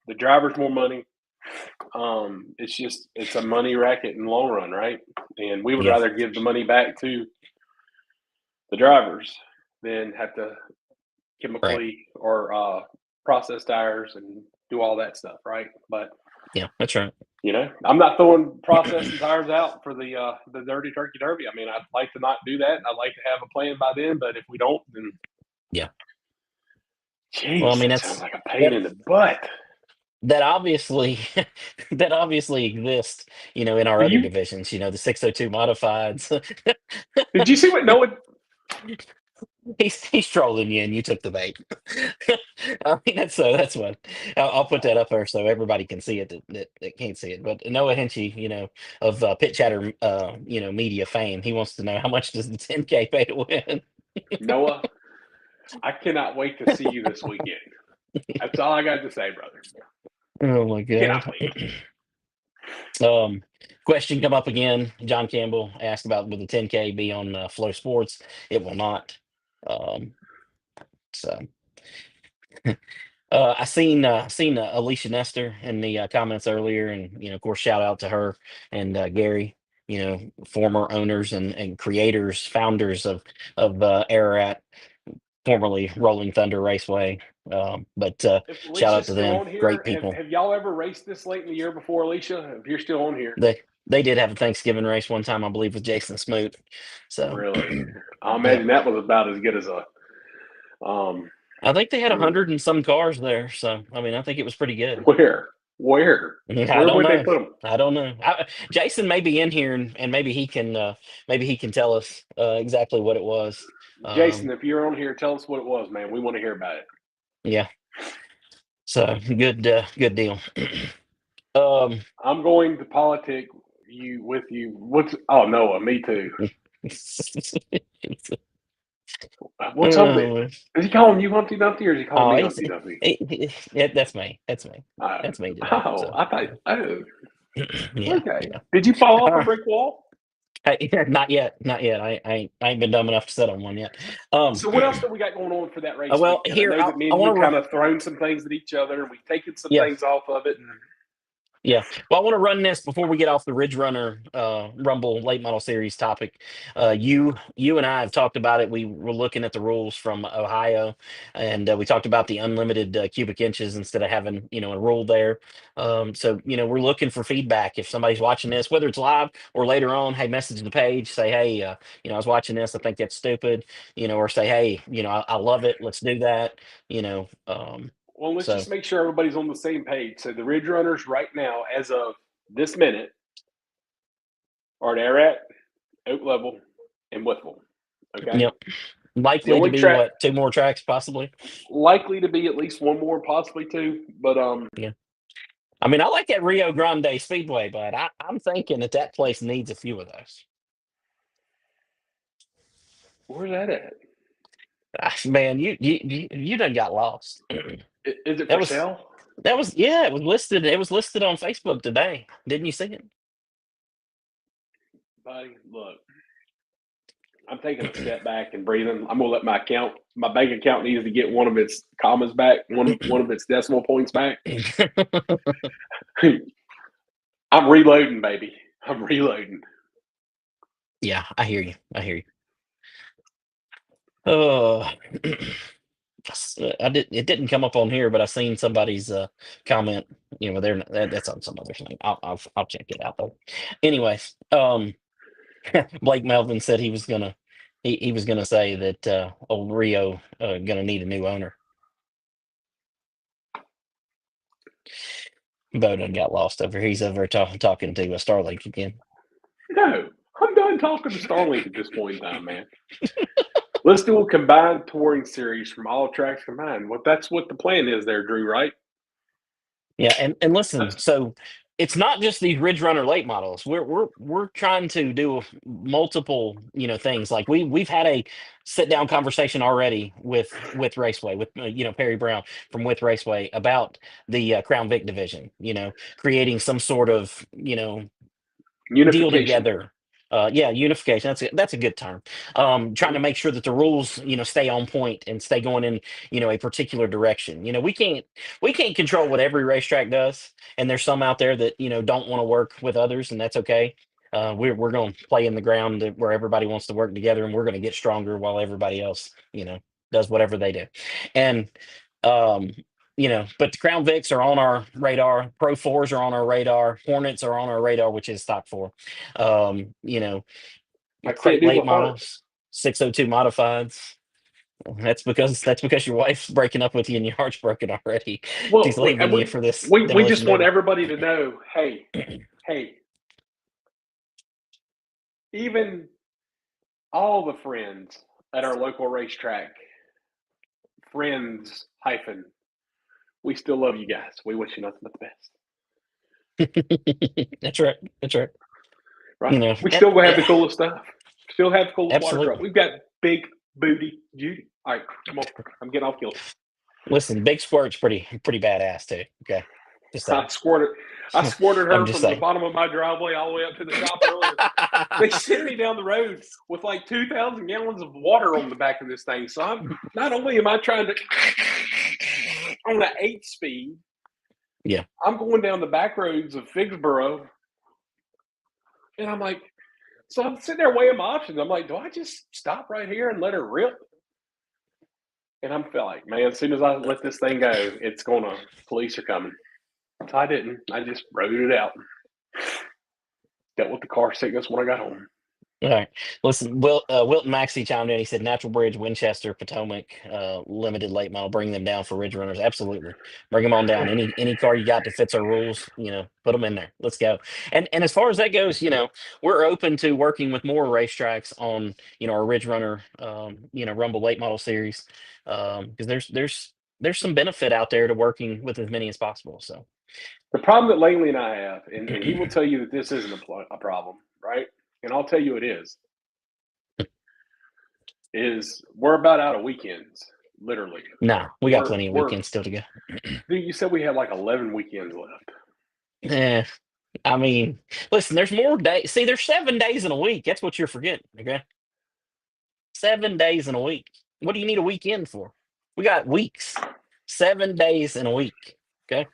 the drivers more money. It's a money racket in the long run, right? And we would Yeah. rather give the money back to the drivers than have to Right. chemically or process tires and do all that stuff, right? But Yeah. That's right. I'm not throwing processing tires out for the dirty turkey derby. I mean, I'd like to not do that. I'd like to have a plan by then, but if we don't, then Yeah. Well, I jeez, mean, that sounds like a pain that in the butt. that obviously that obviously exists, in our Do other you divisions. The 602 modifieds. did you see what Noah? He's trolling you, and you took the bait. I mean, that's what I'll put that up there so everybody can see it that can't see it. But Noah Henchy, of Pit Chatter, media fame, he wants to know how much does the 10K pay to win. Noah, I cannot wait to see you this weekend. That's all I got to say, brother. Oh my Cannot god. wait. Question come up again. John Campbell asked about will the 10K be on Flow Sports? It will not. Um, so. I seen Alicia Nestor in the comments earlier, and of course, shout out to her and Gary. Former owners and creators, founders of Ararat, formerly Rolling Thunder Raceway. But If shout out Alicia's to still them, on here, great have, people. have y'all ever raced this late in the year before, Alicia? If you're still on here, They did have a Thanksgiving race one time, I believe, with Jason Smoot. So really, I yeah, imagine that was about as good as a. Um, I think they had a hmm, hundred and some cars there. So I mean, I think it was pretty good. where, where, I where don't would they know. put them? I don't know. Jason may be in here, and maybe he can tell us exactly what it was. Jason, Um, if you're on here, tell us what it was, man. We want to hear about it. yeah. So good deal. um, I'm going to politic you with you. What's oh Noah, me too. What's Humpty? oh, Is he calling you Humpty Dumpty or is he calling oh, me Humpty Dumpty? yeah, that's me. That's me. Uh, That's me today. oh, So I thought. Oh, yeah, okay. yeah. Did you fall off a Uh, brick wall? not yet, not yet. I ain't been dumb enough to sit on one yet. Um, So what else do we got going on for that race well, weekend? I here know that me I and you want to. kind of thrown some things at each other and we've taken some Yeah. things off of it. And Yeah. Well, I want to run this before we get off the Ridge Runner Rumble late model series topic. You and I have talked about it. We were looking at the rules from Ohio, and we talked about the unlimited cubic inches instead of having a rule there. So we're looking for feedback. If somebody's watching this, whether it's live or later on, hey, message the page. Say, hey, I was watching this. I think that's stupid. Or say, hey, I love it. Let's do that. You know. well, let's So just make sure everybody's on the same page. So the Ridge Runners right now, as of this minute, are at Ararat, Oak Level, and Withville. Okay. yep. The Likely to only be track what, two more tracks possibly. likely to be at least one more, possibly two. But Yeah. I mean, I like that Rio Grande Speedway, but I'm thinking that place needs a few of those. where's that at? Man, you done got lost. Is it That for was sale? yeah, it was listed. It was listed on Facebook today. Didn't you see it? Buddy, look, I'm taking a step back and breathing. I'm gonna let my bank account needs to get one of its commas back, one of its decimal points back. I'm reloading, baby. I'm reloading. Yeah, I hear you. I hear you. Oh, I did. It didn't come up on here, but I seen somebody's comment. That's on some other thing. I'll check it out though. Anyways, Blake Melvin said he was gonna say that old Rio gonna need a new owner. Bo done got lost over here. He's over talking to Starlink again. No, I'm done talking to Starlink at this point in time, man. Let's do a combined touring series from all tracks combined. That's what the plan is there, Drew, right? Yeah, and listen, That's so it's not just these Ridge Runner late models. We're trying to do multiple, things. Like we've had a sit down conversation already with Raceway, with Perry Brown from With Raceway, about the Crown Vic division. Creating some sort of deal Unification. together. Yeah, unification. That's a good term. Trying to make sure that the rules, stay on point and stay going in, a particular direction. We can't control what every racetrack does, and there's some out there that don't want to work with others, and that's okay. We're going to play in the ground where everybody wants to work together, and we're going to get stronger while everybody else, does whatever they do. And um, but the Crown Vics are on our radar. Pro Fours are on our radar. Hornets are on our radar, which is stock four. Um, you know, I can't Crate do late my part. models, 602 modifieds. That's because your wife's breaking up with you and your heart's broken already. Well, She's leaving you for this we demolition just want derby. everybody to know, hey, even all the friends at our local racetrack, friends hyphen, we still love you guys. We wish you nothing but the best. That's right. That's right. Right? We still gonna have the coolest stuff. Still have the coolest water truck. Absolutely. We've got big booty Judy. All right, come on. I'm getting off kilter. Listen, Big Squirt's pretty badass too. Okay, just saying. I squirted I'm her just from the saying. bottom of my driveway all the way up to the shop earlier. They sent me down the road with like 2,000 gallons of water on the back of this thing. So I'm not only am I trying to on an 8-speed, Yeah. I'm going down the back roads of Figsboro, and I'm like, so I'm sitting there weighing my options. I'm like, do I just stop right here and let her rip? And I'm feel like, man, as soon as I let this thing go, it's gonna police are coming. So I didn't. I just rode it out. Dealt with the car sickness when I got home. All right. Listen, Wilton Maxey chimed in. He said Natural Bridge, Winchester, Potomac, limited late model. Bring them down for Ridge Runners. Absolutely, bring them on down. Any car you got that fits our rules, put them in there. Let's go. And as far as that goes, we're open to working with more racetracks on our Ridge Runner, Rumble late model series, because there's some benefit out there to working with as many as possible. So The problem that Langley and I have, and he will tell you that this isn't a problem, right? And I'll tell you it is we're about out of weekends, literally. nah, we got plenty of We're weekends still to go. dude, you said we had like 11 weekends left. Yeah. I mean, listen, there's more days. See, there's 7 days in a week. That's what you're forgetting. Okay. 7 days in a week. What do you need a weekend for? We got weeks. 7 days in a week. Okay.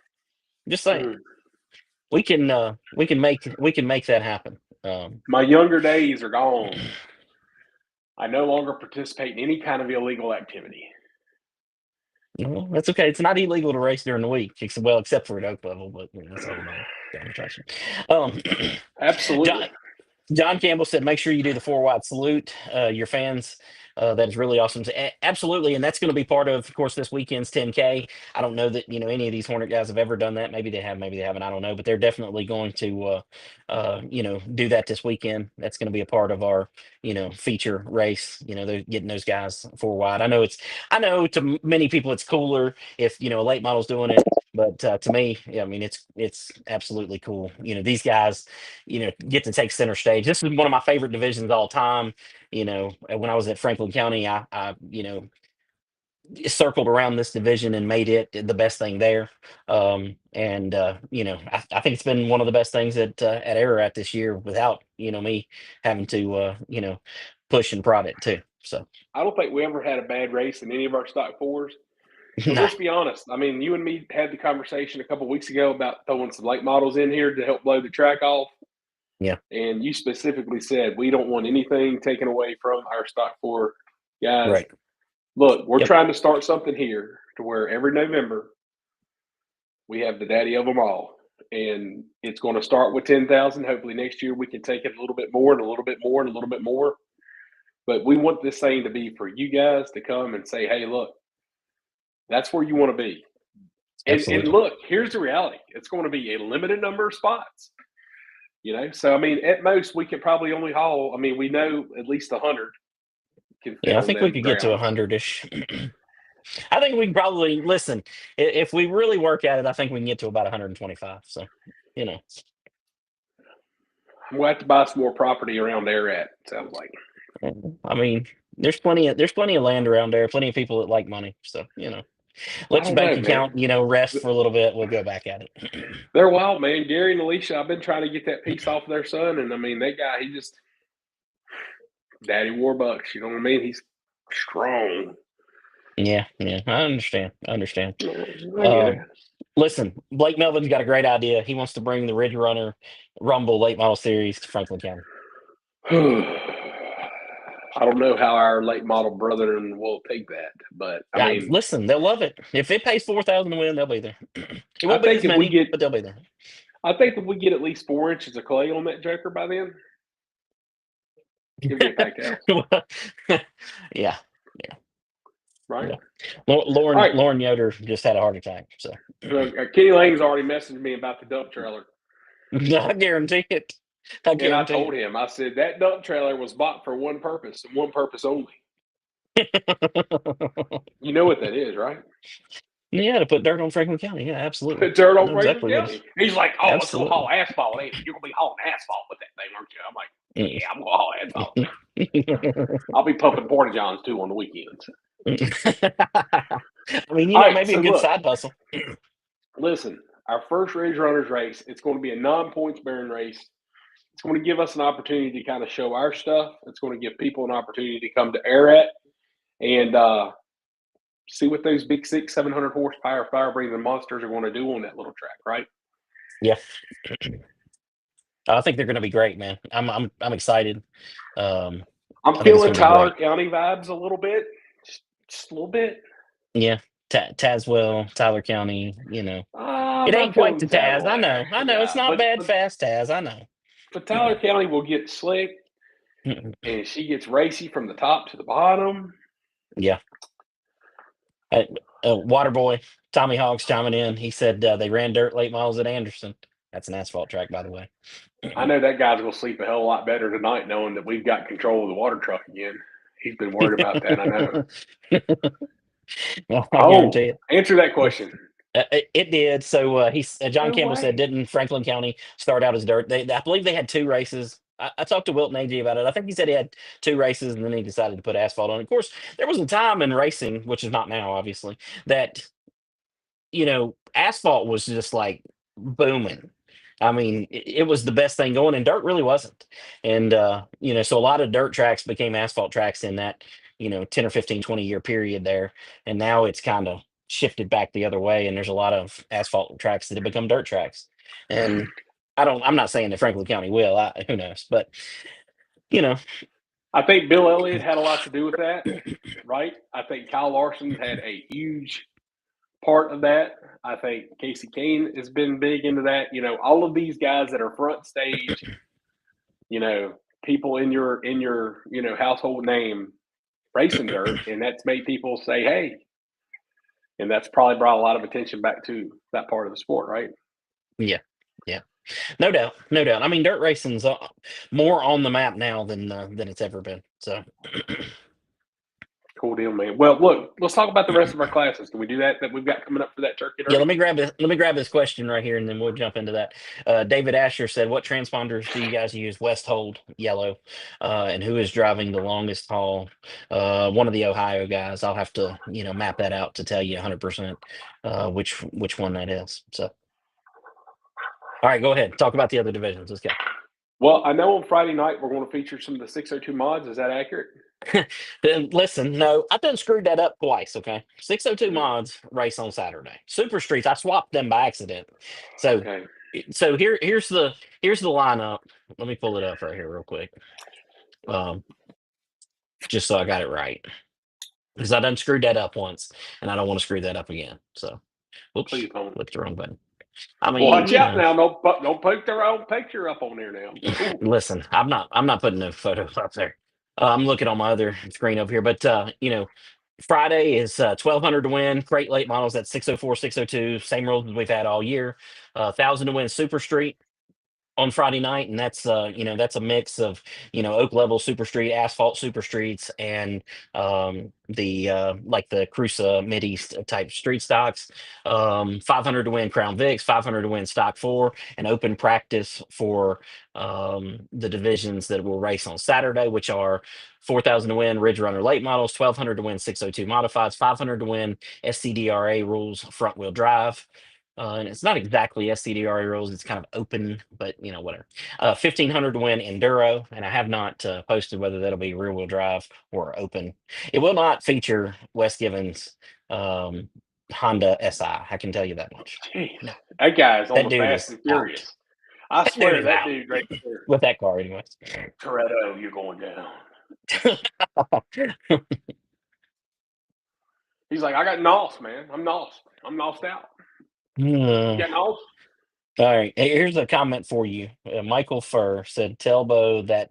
Just saying. Mm. We can make that happen. My younger days are gone. I no longer participate in any kind of illegal activity. Well, that's okay. It's not illegal to race during the week, except for at Oak Level, but that's a whole nother conversation. Um, Absolutely. John, John Campbell said, make sure you do the four wide salute. Your fans, that is really awesome. Absolutely. And that's going to be part of course, this weekend's 10K. I don't know that, any of these Hornet guys have ever done that. Maybe they have, maybe they haven't. I don't know. But they're definitely going to, do that this weekend. That's going to be a part of our, feature race. They're getting those guys four wide. I know to many people it's cooler if, a late model's doing it. But to me, yeah, I mean, it's absolutely cool. These guys, get to take center stage. This is one of my favorite divisions of all time. When I was at Franklin County, I circled around this division and made it the best thing there. And I think it's been one of the best things at Ararat this year without me having to push and prod it too. So I don't think we ever had a bad race in any of our stock fours. And nah, let's be honest. I mean, you and me had the conversation a couple of weeks ago about throwing some late models in here to help blow the track off. yeah, And you specifically said we don't want anything taken away from our stock four guys. right. Look, we're Yep. trying to start something here to where every November we have the daddy of them all. And it's going to start with 10,000. Hopefully next year we can take it a little bit more and a little bit more and a little bit more. But we want this thing to be for you guys to come and say, hey, look, that's where you want to be. And Absolutely. look, here's the reality. It's going to be a limited number of spots. So I mean, at most we could probably only haul. I mean, we know at least 100 can fit Yeah, I on think we them could get to grounds. 100-ish. I think we can probably listen if we really work at it. I think we can get to about 125. So We'll have to buy some more property around Ararat. Sounds like. I mean, there's plenty of land around there, plenty of people that like money. So I let your don't bank know, account, man. rest for a little bit. We'll go back at it. They're wild, man. Gary and Alicia, I've been trying to get that piece off of their son, and I mean that guy, he just Daddy Warbucks. You know what I mean? He's strong. Yeah, yeah, I understand. I understand. I get Um, Listen, Blake Melvin's got a great idea. He wants to bring the Ridge Runner Rumble Late Model Series to Franklin County. it. I don't know how our late model brethren will take that, but I mean, Listen, they'll love it. If it pays 4,000 to win, they'll be there. It I won't be think as if we many, get, but they'll be there. I think if we get at least 4 inches of clay on that joker by then, it'll be a packed house, Yeah, right? yeah. All Lauren right. Lauren Yoder just had a heart attack. So Kenny Lang's already messaged me about the dump trailer. I guarantee it. I And I guarantee told him, I said, that dump trailer was bought for one purpose and one purpose only. it. You know what that is, right? Yeah, to put dirt on Franklin County. Yeah, absolutely. Put dirt I on know Franklin exactly what it County. is. He's like, oh, let's go Absolutely. haul asphalt, ain't it? You're going to be hauling asphalt with that thing, aren't you? I'm like, yeah, I'm going to haul asphalt. I'll be pumping porta johns too on the weekends. I mean, All right, maybe so a good look, side hustle. listen, our first Ridge Runners race, it's going to be a non-points bearing race. It's going to give us an opportunity to kind of show our stuff. It's going to give people an opportunity to come to Ararat and see what those big 600-700 horsepower fire breathing monsters are going to do on that little track, right? Yeah. I think they're going to be great, man. I'm excited. I'm I think it's feeling going to be Tyler great. County vibes a little bit, just a little bit. Yeah. Tazewell, Tyler County, I'm it not ain't quite feeling the Taz. Tazewell I there. know. I know. It's Yeah, not but bad, but fast Taz. I know. but Tyler County will get slick, and she gets racy from the top to the bottom. Yeah. Uh, Waterboy, Tommy Hawks chiming in. He said they ran dirt late models at Anderson. That's an asphalt track, by the way. I know that guy's gonna sleep a hell of a lot better tonight, knowing that we've got control of the water truck again. He's been worried about that. I know. Well, I Oh, guarantee it. answer that question. It did. So John No Campbell said, way. didn't Franklin County start out as dirt? I believe they had two races. I talked to Wilton AG about it. I think he said he had two races and then he decided to put asphalt on. Of course, there was a time in racing, which is not now, obviously, that asphalt was just like booming. I mean, it was the best thing going, and dirt really wasn't. And so a lot of dirt tracks became asphalt tracks in that 10 or 15, 20-year period there. And now it's kind of shifted back the other way, and there's a lot of asphalt tracks that have become dirt tracks. And I'm not saying that Franklin County will. Who knows? But you know, I think Bill Elliott had a lot to do with that, right? I think Kyle Larson had a huge part of that. I think Casey Kane has been big into that. All of these guys that are front stage, people in your household name racing dirt, and that's made people say, "Hey," and that's probably brought a lot of attention back to that part of the sport, right? yeah, yeah. No doubt, no doubt. I mean, dirt racing's more on the map now than it's ever been. So, Cool deal, man. Well, look, let's talk about the rest of our classes. Can we do that we've got coming up for that turkey yeah, derby? let me grab this question right here, and then we'll jump into that. David Asher said, "What transponders do you guys use? West Hold yellow, and who is driving the longest haul? One of the Ohio guys. I'll have to map that out to tell you 100% which one that is. So, all right, go ahead. Talk about the other divisions. Let's go." Well, I know on Friday night we're going to feature some of the 602 mods. Is that accurate? Listen, no, I've done screwed that up twice. Okay, 602 Mm, mods race on Saturday. Super Streets, I swapped them by accident. So, okay. here's the lineup. Let me pull it up right here real quick, um, just so I got it right, because I done screwed that up once, and I don't want to screw that up again. So, whoops, Please don't. clicked the wrong button. I mean, Watch out now. Don't put their own picture up on there now. Ooh. listen, I'm not putting no photos up there. I'm looking on my other screen over here, but Friday is 1,200 to win. Crate late models at 604, 602. Same rules as we've had all year. 1,000 to win Super Street. on Friday night, and that's that's a mix of oak level super street, asphalt super streets, and the like the Cruza Mid East type street stocks. 500 to win Crown Vics, 500 to win Stock 4, and open practice for the divisions that will race on Saturday, which are 4,000 to win Ridge Runner late models, 1,200 to win 602 modifieds, 500 to win SCDRA rules front wheel drive. And it's not exactly SCDRA rules; it's kind of open, but whatever. 1,500 to win enduro, and I have not posted whether that'll be rear wheel drive or open. It will not feature Wes Givens' um, Honda SI. I can tell you that much. Jeez, No, that guy's on that the dude Fast is and out. Furious. I That dude swear is that out dude right there. with that car, anyways. Toretto, you're going down. He's like, I got NOS, man. I'm NOS. I'm NOSed out. You got NOS? All right, here's a comment for you. Michael Furr said, "Tell Bo that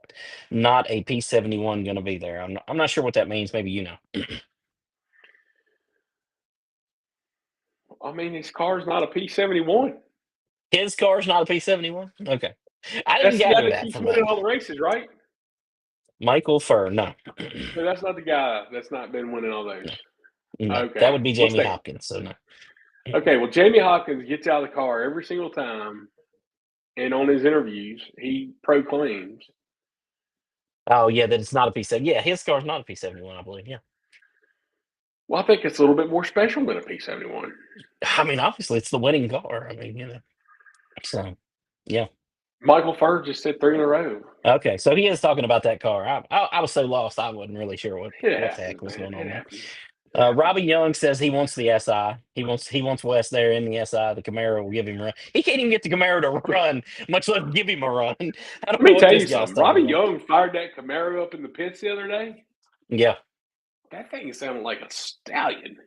not a P71 going to be there." I'm not sure what that means. Maybe you know. I mean, his car's not a P71. His car's not a P71. Okay, I didn't That's the guy gather that that keeps from winning that. all the races, right? Michael Furr, no, So that's not the guy that's not been winning all those. no, that Okay. would be What's Jamie that? Hopkins. So no. Okay, well, Jamie Hawkins gets out of the car every single time, and on his interviews, he proclaims, Oh yeah, that it's not a P7. Yeah, his car's not a P71, I believe. Yeah, well, I think it's a little bit more special than a P71. I mean, obviously it's the winning car. I mean, so yeah. Michael Furr just said 3 in a row. Okay, so he is talking about that car. I was so lost, I wasn't really sure It what the heck happens, was man. going It on there. happens. It happens. Robbie Young says he wants the SI. He wants West there in the SI. The Camaro will give him a run. He can't even get the Camaro to run, much less give him a run. I Let don't know me what tell this you guy's something. talking Robbie about. Young fired that Camaro up in the pits the other day. Yeah. That thing sounded like a stallion.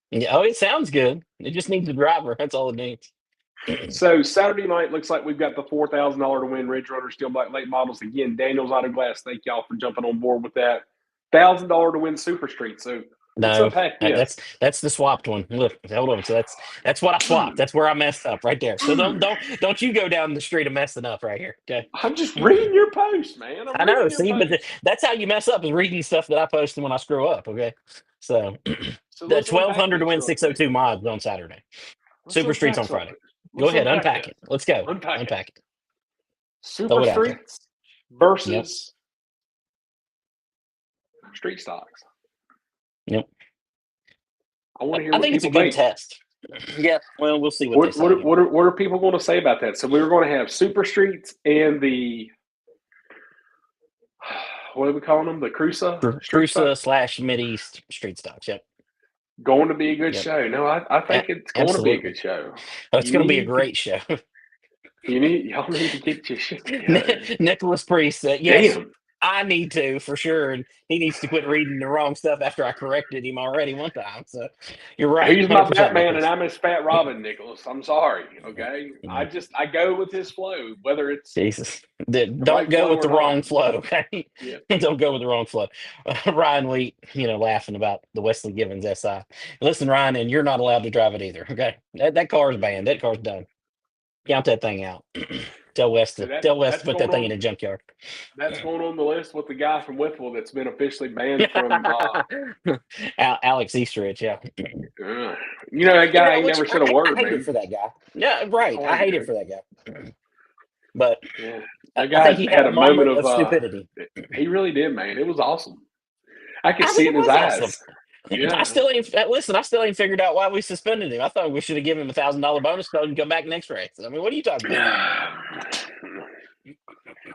Yeah. Oh, it sounds good. It just needs a driver. That's all it needs. So Saturday night looks like we've got the $4,000 to win Ridge Runner Steel Black Late Models again. Daniel's Auto Glass. Thank y'all for jumping on board with that. $1,000 to win Super Street. So let's No, unpack this. that's the swapped one. Look, hold on. So that's what I swapped. That's where I messed up right there. So don't you go down the street of messing up right here. Okay. I'm just reading your post, man. I'm I know. reading your See, but post. that's how you mess up is reading stuff that I posted when I screw up. Okay. So So the let's unpack 1,200 to this win real quick. 602 mods on Saturday. Let's Super Streets unpack on Friday. something. Go Let's ahead, unpack unpack this. it. Let's go. Unpack it. Unpack it. Throw Super it out there. Streets Yep. versus Street Stocks. Yep. I want to hear I what think it's a people good think. test. Yeah. Well, we'll see what they say. What are people going to say about that? So we were going to have Super Streets and the what are we calling them? The Cruza Street Cruza Stocks. / Mid East Street Stocks. Yep. Going to be a good Yep. show. No, I think it's going to be a Absolutely. good show. Oh, it's going to be a great show. Y'all need to get your shit together. Nicholas Priest said, yes, Damn. I need to for sure. And he needs to quit reading the wrong stuff after I corrected him already one time. So you're right. He's my 100% Batman Nicholas. and I'm his Fat Robin, Nicholas. I'm sorry. Okay. I go with his flow, whether it's Jesus. the Don't right go flow with or the not. wrong flow. Okay. Yeah. Don't go with the wrong flow. Ryan Wheat, laughing about the Wesley Givens SI. Listen, Ryan, and you're not allowed to drive it either. Okay. That car's banned. That car's done. Count that thing out. Tell West So to put that thing in a junkyard. That's going on the list with the guy from Whitwell that's been officially banned from. Alex Eastridge, yeah. That guy ain't never said a word, I hate man. it for that guy. Yeah, right. I hate it for that guy. But yeah, that guy I think he had a moment of stupidity. He really did, man. It was awesome. I could I see think it in it his was eyes. awesome. Yeah. I still ain't figured out why we suspended him. I thought we should have given him $1,000 bonus so he can come back next race. I mean, what are you talking about?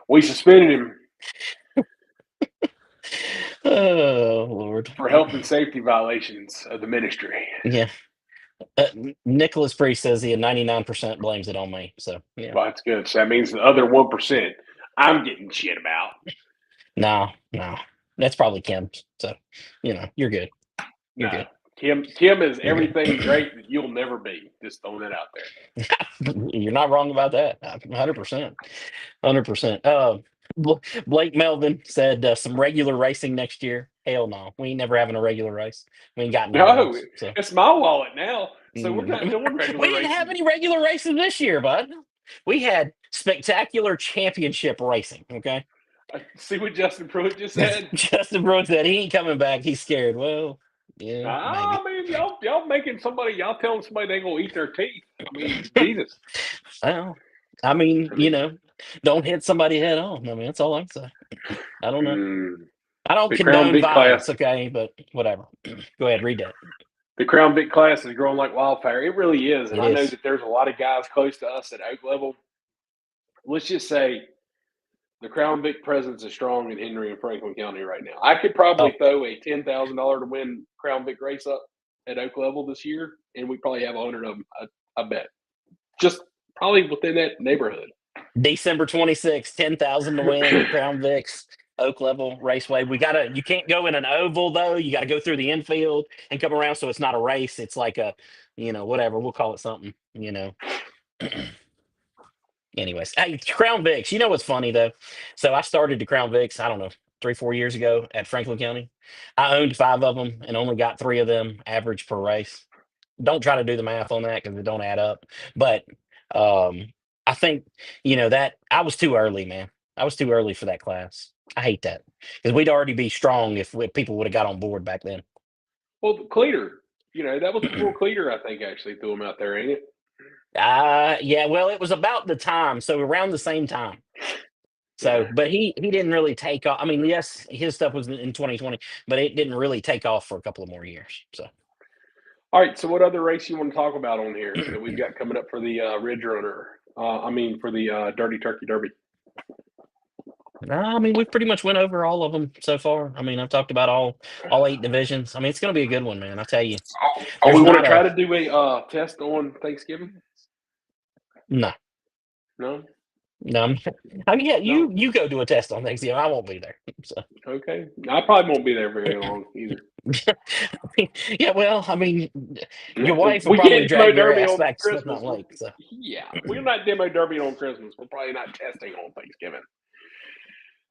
We suspended him Oh Lord. for health and safety violations of the ministry. Yeah. Nicholas Priest says he had 99% blames it on me. So yeah. Well, that's good. So that means the other 1% I'm getting shit about. No. That's probably Kim. So you're good. You're good. Kim is everything great that you'll never be. Just throwing that out there. You're not wrong about that. 100%. 100%. Blake Melvin said some regular racing next year. Hell no. We ain't never having a regular race. We ain't got any. No, so. It's my wallet now. So we're not doing regular We didn't have any regular races this year, bud. We had spectacular championship racing. Okay. See what Justin Pruitt just said? Justin Brooks said he ain't coming back. He's scared. Well, yeah, maybe. I mean, y'all making somebody, y'all telling somebody they gonna eat their teeth. I mean, Jesus. Well, I mean, don't hit somebody head on. I mean, that's all I can say. I don't know. mm, I don't the Crown condone Vic class, violence, okay, but whatever. Go ahead, read that. the Crown Vic class is growing like wildfire. It really is, and It I know is. that there's a lot of guys close to us at oak level. Let's just say the Crown Vic presence is strong in Henry and Franklin County right now. I could probably Oh, throw a $10,000 to win Crown Vic race up at oak level this year, and we probably have 100 of them. I bet, just probably within that neighborhood. December 26th, 10,000 to win, Crown Vics, Oak Level Raceway. You can't go in an oval though. You got to go through the infield and come around. So it's not a race. It's like a, whatever. We'll call it something. Anyways, hey, Crown Vics. You know what's funny though? So I started the Crown Vics, I don't know, 3, 4 years ago at Franklin County. I owned 5 of them and only got 3 of them average per race. Don't try to do the math on that because it don't add up. But um, I think that I was too early, man. I was too early for that class. I hate that because we'd already be strong if people would have got on board back then. Well, Cleater, that was before Cleater, I think, actually threw him out there, ain't it? Yeah. Well, it was about the time, so around the same time. So, Yeah. but he didn't really take off. I mean, yes, his stuff was in 2020, but it didn't really take off for a couple of more years. So. All right. So, what other race you want to talk about on here that we've got coming up for the Ridge Runner? For the Dirty Turkey Derby. I mean, we've pretty much went over all of them so far. I mean, I've talked about all 8 divisions. I mean, it's going to be a good one, man. I tell you, Oh, there's we want to not try a to do a test on Thanksgiving? no, No, no. I mean, yeah, no. you go do a test on Thanksgiving. I won't be there. So. Okay. I probably won't be there very long either. Yeah, well, I mean, your wife will We probably can't demo drag your derby ass on back to Smith Christmas. Mountain Lake. So. Yeah, we're not demo derby on Christmas. We're probably not testing on Thanksgiving.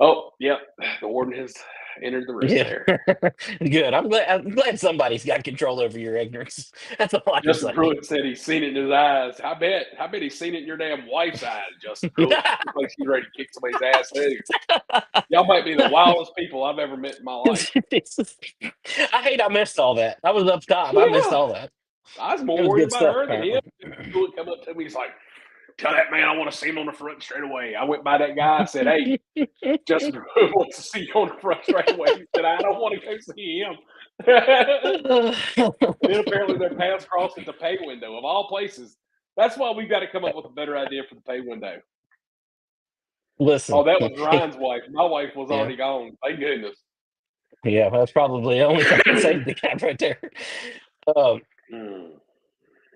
Oh, yep. The warden has entered the room Yeah, there. good. I'm glad somebody's got control over your ignorance. That's all I can Justin say. Pruitt said he's seen it in his eyes. I bet he's seen it in your damn wife's eyes, Justin Pruitt. Looks like she's ready to kick somebody's ass too. Y'all might be the wildest people I've ever met in my life. I hate I missed all that. I was up top. I missed Yeah. all that. I was It more was worried good about stuff, her than him. apparently. Pruitt come up to me, he's like, "Tell that man I want to see him on the front straight away." I went by that guy. I said, "Hey, Justin Pruitt wants to see you on the front straight away." He said, "I don't want to go see him." And then apparently their paths crossed at the pay window of all places. That's why we've got to come up with a better idea for the pay window. Listen, Oh, that was Ryan's wife. My wife was yeah, already gone. Thank goodness. yeah, that's probably the only thing that saved the cat right there. Um, Mm,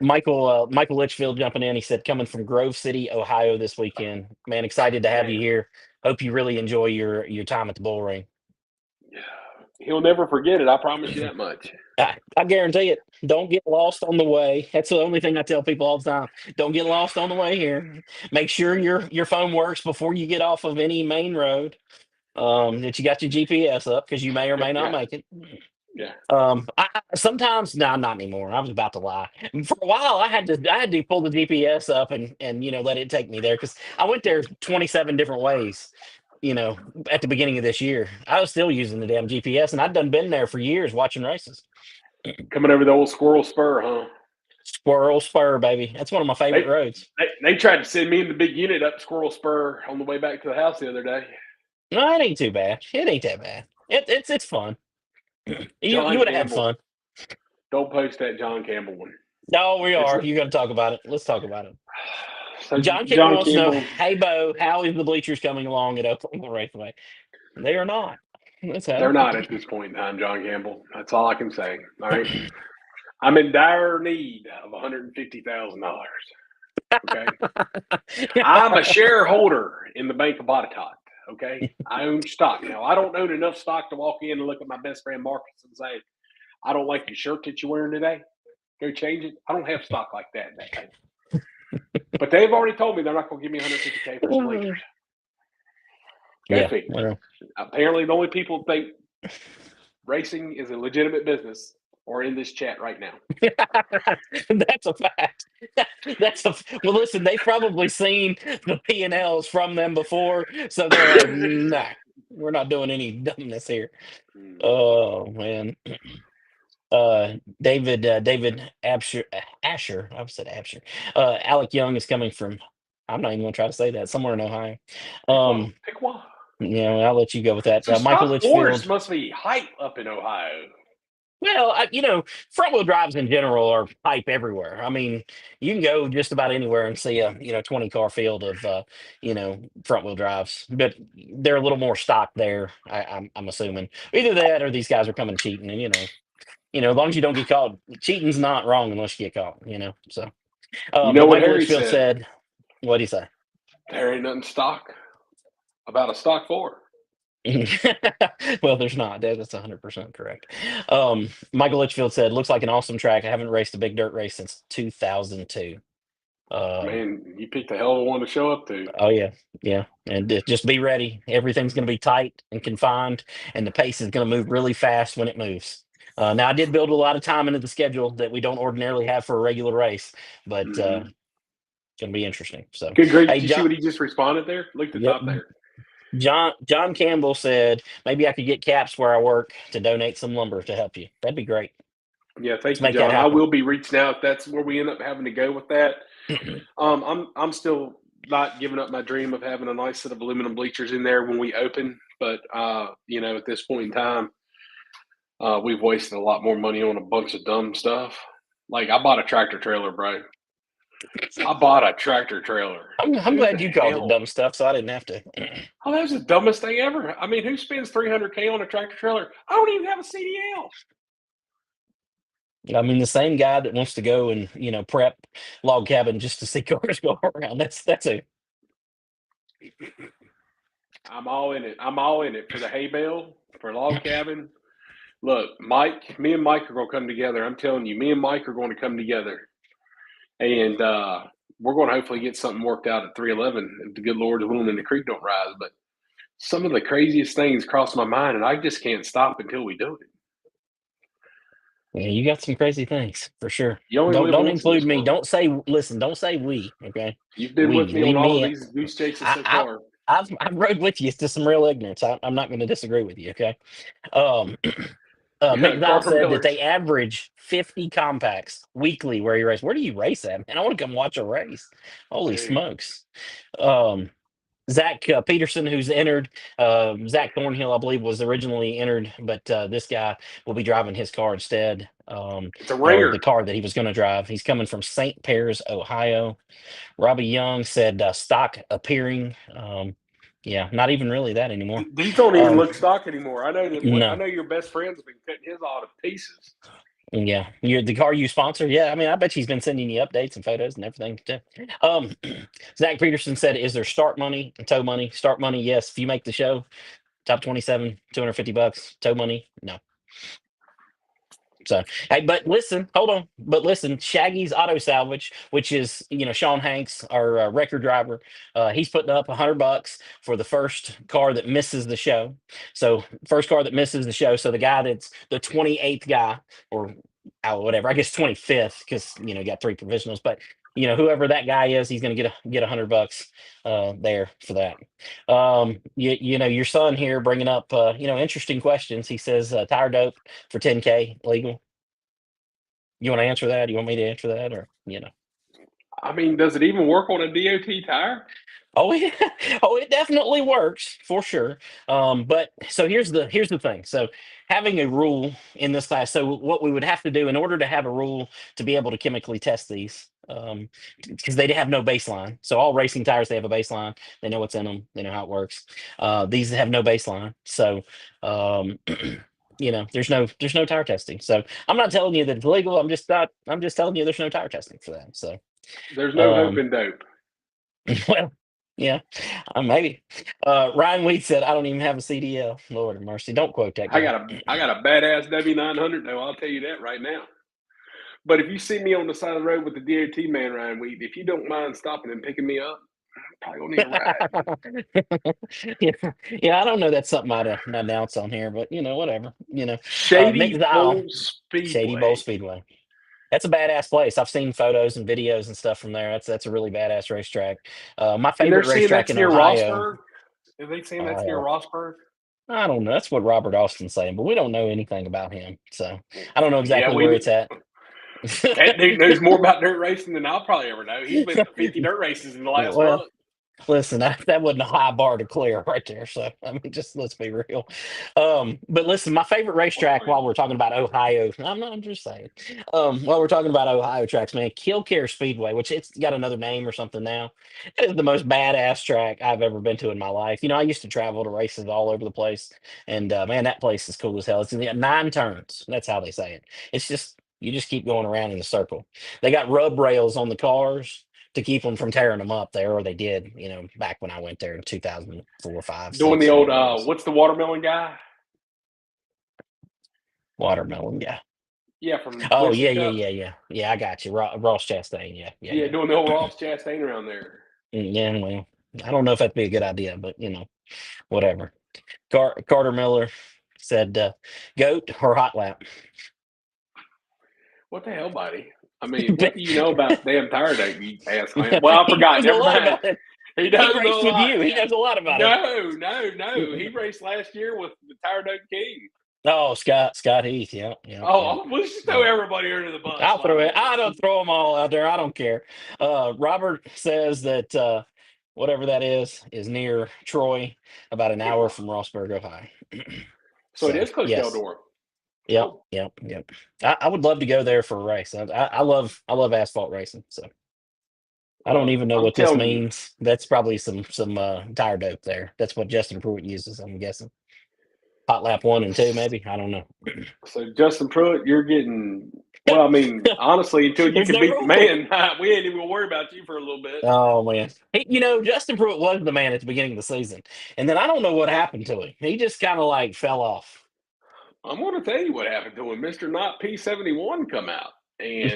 Michael Litchfield jumping in. He said, coming from Grove City, Ohio this weekend. Man, excited to have man, you here. Hope you really enjoy your time at the Bull Ring. he'll never forget it. I promise you that much. I guarantee it. Don't get lost on the way. That's the only thing I tell people all the time. Don't get lost on the way here. Make sure your phone works before you get off of any main road. That you got your GPS up because you may or may not Yeah, make it. yeah, Sometimes no, not anymore. I was about to lie. For a while, I had to pull the GPS up and let it take me there because I went there 27 different ways. At the beginning of this year, I was still using the damn GPS, and I'd done been there for years watching races. coming over the old Squirrel Spur, huh? Squirrel Spur, baby. That's one of my favorite They, roads. they tried to send me in the big unit up Squirrel Spur on the way back to the house the other day. No, it ain't too bad. It ain't that bad. It's fun. You John would have had Campbell, fun. don't post that John Campbell one. No, we It's are. You're going to talk about it. Let's talk about it. so John Campbell John wants to know, Campbell. hey, Bo, how is the bleachers coming along at Oklahoma Raceway? They are not. That's They're how. not at this point in time, John Campbell. That's all I can say. All right. I'm in dire need of $150,000. Okay. I'm a shareholder in the Bank of Botetourt. Okay. I own stock. Now, I don't own enough stock to walk in and look at my best friend Marcus and say, I don't like your shirt that you're wearing today. Go change it. I don't have stock like that in that thing. But they've already told me they're not going to give me $150K for some bleachers. Go Yeah. figure. Well, Apparently, the only people think racing is a legitimate business or in this chat right now. That's a fact. Well. Listen, they've probably seen the P&Ls from them before, so they're like, "Nah, we're not doing any dumbness here." Oh man. David Asher. I said Asher. Alec Young is coming from. I'm not even going to try to say that. Somewhere in Ohio. Pick one. Um, Pick one. I'll let you go with that. So Michael stock wars Litchfield. must be hype up in Ohio. Well, front wheel drives in general are hype everywhere. I mean, you can go just about anywhere and see a 20 car field of front wheel drives, but they're a little more stock there. I'm assuming either that or these guys are coming cheating, and as long as you don't get caught, cheating's not wrong unless you get caught. So. You know But what Michael Harry Litchfield said? said, "What do you say?" There ain't nothing stock about a stock four. Well, there's not. That's 100% correct. Michael Litchfield said, "Looks like an awesome track. I haven't raced a big dirt race since 2002." Man, you picked a hell of a one to show up to. Oh yeah, yeah, and just be ready. Everything's going to be tight and confined, and the pace is going to move really fast when it moves. Now, I did build a lot of time into the schedule that we don't ordinarily have for a regular race, but Mm-hmm. it's going to be interesting. So, Good grief. hey, Did you see John. what he just responded there? Look at the Yep. top there. John Campbell said maybe I could get Caps where I work to donate some lumber to help you. That'd be great. Yeah, Let's thank you, make that John. I happen. will be reaching out if that's where we end up having to go with that. I'm still not giving up my dream of having a nice set of aluminum bleachers in there when we open, but at this point in time, we've wasted a lot more money on a bunch of dumb stuff. Like I bought a tractor trailer, bro. I bought a tractor trailer. I'm Who the glad you called it hell? dumb stuff, so I didn't have to. Oh, that was the dumbest thing ever. I mean, who spends $300K on a tractor trailer? I don't even have a CDL. I mean, the same guy that wants to go and prep log cabin just to see cars go around. That's a. I'm all in it. I'm all in it for the hay bale, for log cabin. Look, me and Mike are going to come together. I'm telling you, me and Mike are going to come together. And we're going to hopefully get something worked out at 311 if the good Lord is willing and the creek don't rise. But some of the craziest things cross my mind, and I just can't stop until we do it. Yeah, you got some crazy things for sure. You only Don't live don't once in include this me. world. Listen. Don't say we. Okay, You've been with we me on leave all of me. these goose chases I, so I far. I've rode with you to some real ignorance. I'm not going to disagree with you. Okay. Um, Yeah, Mick Val Carter said that Millers. they average 50 compacts weekly where you race. Where do you race at, man? I want to come watch a race. Holy Dude, smokes. Um, Zach Peterson, who's entered, Zach Thornhill, I believe, was originally entered, but this guy will be driving his car instead, it's a or the ringer. car that he was going to drive. He's coming from St. Pears, Ohio. Robbie Young said stock appearing. Yeah, not even really that anymore. These don't even Um, look stock anymore. I know that. I no. know your best friend's been cutting his all to pieces. Yeah, the car you sponsor. Yeah, I mean, I bet she's been sending you updates and photos and everything too. Um, Zach Peterson said, "Is there start money and tow money? Start money, yes. If you make the show, top 27, $250. Tow money, no." So, hey, but listen, hold on. But listen, Shaggy's Auto Salvage, which is Sean Hanks, our record driver, he's putting up $100 for the first car that misses the show. So, first car that misses the show. So the guy that's the 28th guy, or whatever, I guess 25th, because you got three provisionals. But whoever that guy is, he's going to get $100 there for that. Your son here bringing up interesting questions. He says tire dope for 10K legal. You want to answer that? You want me to answer that, or I mean, does it even work on a DOT tire? Oh yeah, oh it definitely works for sure. But so here's the thing. So having a rule in this class, so what we would have to do in order to have a rule to be able to chemically test these, because they have no baseline. So all racing tires, they have a baseline. They know what's in them. They know how it works. These have no baseline. So um, there's no tire testing. So I'm not telling you that it's legal. I'm just telling you there's no tire testing for that. So There's no hope um, in dope. well, yeah, maybe. Ryan Wheat said, "I don't even have a CDL." Lord of mercy, don't quote that I guy. got a badass W900 though. I'll tell you that right now. But if you see me on the side of the road with the DOT man, Ryan Wheat, if you don't mind stopping and picking me up, Probably gonna need a ride. Yeah, I don't know. That's something I'd announce on here, but whatever. Shady McDowell, Bowl Shady Bowl Speedway. Speedway. That's a badass place. I've seen photos and videos and stuff from there. That's a really badass racetrack. My And they're favorite saying racetrack that's in near Ohio. Rossburg. Are they saying that's near Ohio. Rossburg? I don't know. That's what Robert Austin's saying, but we don't know anything about him, so Well, I don't know yeah, exactly where it's at. that dude knows more about dirt racing than I'll probably ever know. He's been to 50 dirt races in the last Well, month. listen, that wasn't a high bar to clear right there. So I mean, just let's be real. But listen, my favorite racetrack while we're talking about Ohio, I'm just saying. While we're talking about Ohio tracks, man, Killcare Speedway, which it's got another name or something now. It is the most badass track I've ever been to in my life. I used to travel to races all over the place, and man, that place is cool as hell. It's got 9 turns. That's how they say it. It's just you just keep going around in a circle. They got rub rails on the cars to keep them from tearing them up there, or they did, back when I went there in 2004, 5, Doing the 6, old, whatever it was. what's the watermelon guy? Watermelon, yeah. Yeah, from Oh, Winston yeah, yeah, Cup. yeah, yeah. Yeah, I got you. Ross Chastain, yeah, yeah, Yeah, yeah. doing the old Ross Chastain around there. Yeah, well, I don't know if that'd be a good idea, but, whatever. Carter Miller said, goat or hot lap. What the hell, buddy? I mean, what do you know about damn tire date, you ass clown? Well, I He forgot. knows a Never lot mind. about it. He He does know raced a with lot. you. He knows a lot about it. No. He raced last year with the Tire Dome King. Oh, Scott Heath. Yeah, yeah, yeah. Let's just throw everybody under the bus. I'll throw Might as it. I well. don't throw them all out there. I don't care. Robert says that whatever that is near Troy, about an hour from Rossburg, Ohio. So it So is close to yes, Eldora. yep, Oh, yep, yep. I would love to go there for a race. I love asphalt racing. So I don't well, even know I'm what this telling you. means. That's probably some tire dope there. That's what Justin Pruitt uses. I'm guessing. Hot lap 1 and 2, maybe. I don't know. So Justin Pruitt, you're getting. Well, I mean, honestly, until you There's can no beat the rule. man, we ain't even gonna worry about you for a little bit. Oh man, Justin Pruitt was the man at the beginning of the season, and then I don't know what happened to him. He just kind of like fell off. I'm gonna tell you what happened to him. Mr. Not P71 come out and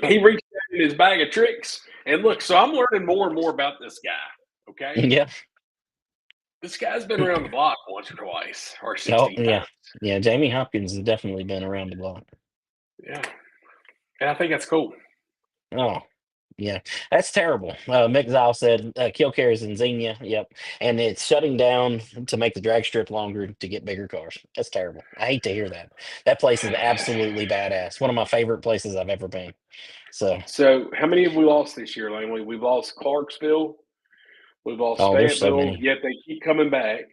he reached out in his bag of tricks. And look, so I'm learning more and more about this guy. Okay, Yeah. this guy's been around the block once or twice or Oh 16 yeah. times. Yeah. Jamie Hopkins has definitely been around the block. Yeah, and I think that's cool. Oh yeah, that's terrible. Mick Zile said Killcare is in Xenia. Yep, and it's shutting down to make the drag strip longer to get bigger cars. That's terrible. I hate to hear that. That place is absolutely badass. One of my favorite places I've ever been. So, So, how many have we lost this year, Langley? We've lost Clarksville, we've lost oh, there's so Fayetteville, many. yet they keep coming back.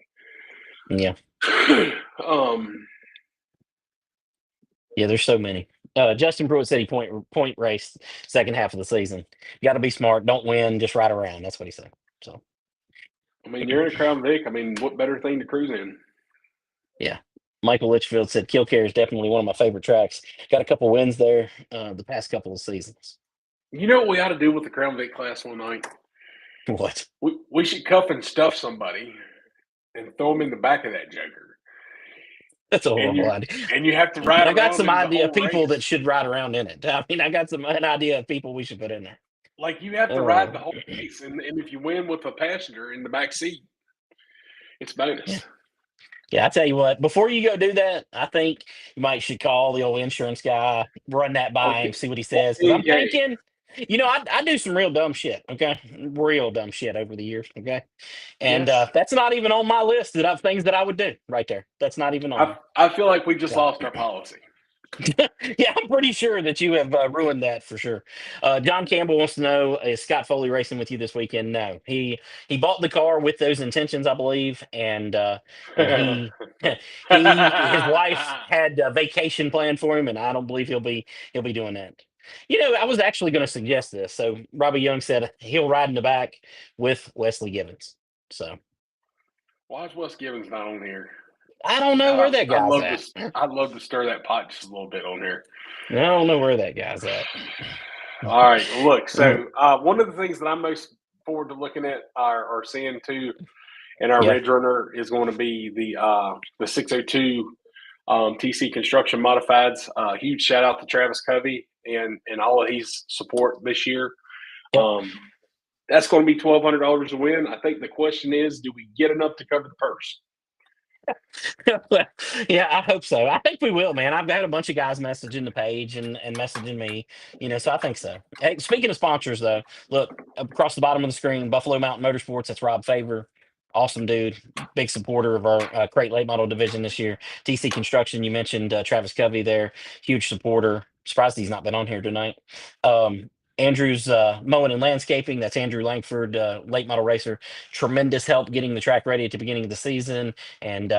Yeah. um, Yeah, there's so many. Justin Pruitt said he point raced second half of the season. You got to be smart. Don't win. Just ride around. That's what he said. So I mean, you're in a Crown Vic. I mean, what better thing to cruise in? yeah, Michael Litchfield said Killcare is definitely one of my favorite tracks. Got a couple wins there the past couple of seasons. You know what we ought to do with the Crown Vic class one night? What? We should cuff and stuff somebody and throw them in the back of that joker. That's a And horrible you idea. and you have to ride I got around some in the idea of whole people that race. should ride around in it. I mean, I got an idea of people we should put in there. Like you have to ride Oh, the whole race, and if you win with a passenger in the back seat, it's bonus. yeah. Yeah, I tell you what, before you go do that, I think you might should call the old insurance guy, run that by him, Okay. see what he Well, says. Because I'm hey, thinking, I do some real dumb shit, okay? Real dumb shit over the years, okay? And yes, that's not even on my list of things that I would do right there. That's not even on there. I feel like we just So. lost our policy. Yeah, I'm pretty sure that you have ruined that for sure. John Campbell wants to know: is Scott Foley racing with you this weekend? No, he bought the car with those intentions, I believe, and he his wife had a vacation planned for him, and I don't believe he'll be doing that. I was actually going to suggest this. So Robbie Young said he'll ride in the back with Wesley Gibbons. So Why is Wes Gibbons not on here? I don't know where God, that guy's at. I'd love to stir that pot just a little bit on here. I don't know where that guy's at. All right, look. So one of the things that I'm most forward to looking at or seeing too in our Yeah. Ridge Runner is going to be the 602 TC Construction Modifieds. Huge shout out to Travis Covey and all of his support this year. Yep. That's going to be $1,200 to win. I think the question is, do we get enough to cover the purse? Yeah, I hope so. I think we will, man. I've had a bunch of guys messaging the page and messaging me, so I think so. Hey, speaking of sponsors, though, look across the bottom of the screen, Buffalo Mountain Motorsports. That's Rob Favor. Awesome dude, big supporter of our crate late model division this year. TC Construction, you mentioned Travis Covey there, huge supporter. Surprised he's not been on here tonight. Um, Andrew's Mowing and Landscaping. That's Andrew Langford, late model racer. Tremendous help getting the track ready at the beginning of the season and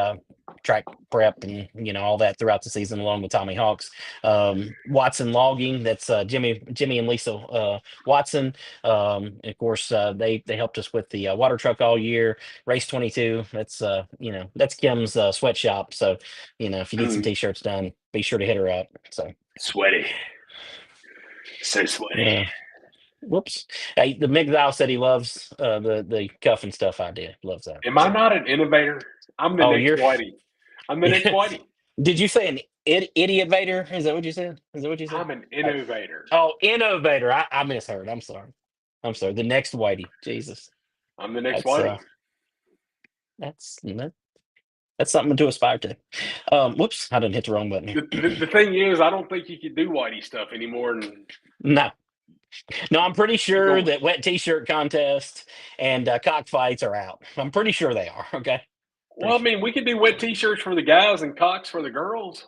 track prep and all that throughout the season along with Tommy Hawks. Watson Logging, that's Jimmy and Lisa Watson. And of course they helped us with the water truck all year. Race 22, that's Kim's sweatshop. So if you need some t-shirts done, be sure to hit her up. So Sweaty. So sweaty. yeah. Whoops. Hey, the McDowell said he loves the cuff and stuff I did. Loves that. Am I not an innovator? I'm the next You're Whitey. I'm the next Whitey. Did you say an idiot vader? Is that what you said? Is that what you said? I'm an innovator. Oh, innovator. I misheard. I'm sorry. The next Whitey. Jesus. I'm the next That's Whitey. that's something to aspire to. Whoops, I didn't hit the wrong button here. The thing is, I don't think you can do Whitey stuff anymore. No, I'm pretty sure that wet t-shirt contest and cockfights are out. I'm pretty sure they are. Okay. Well, I mean, we could do wet t-shirts for the guys and cocks for the girls.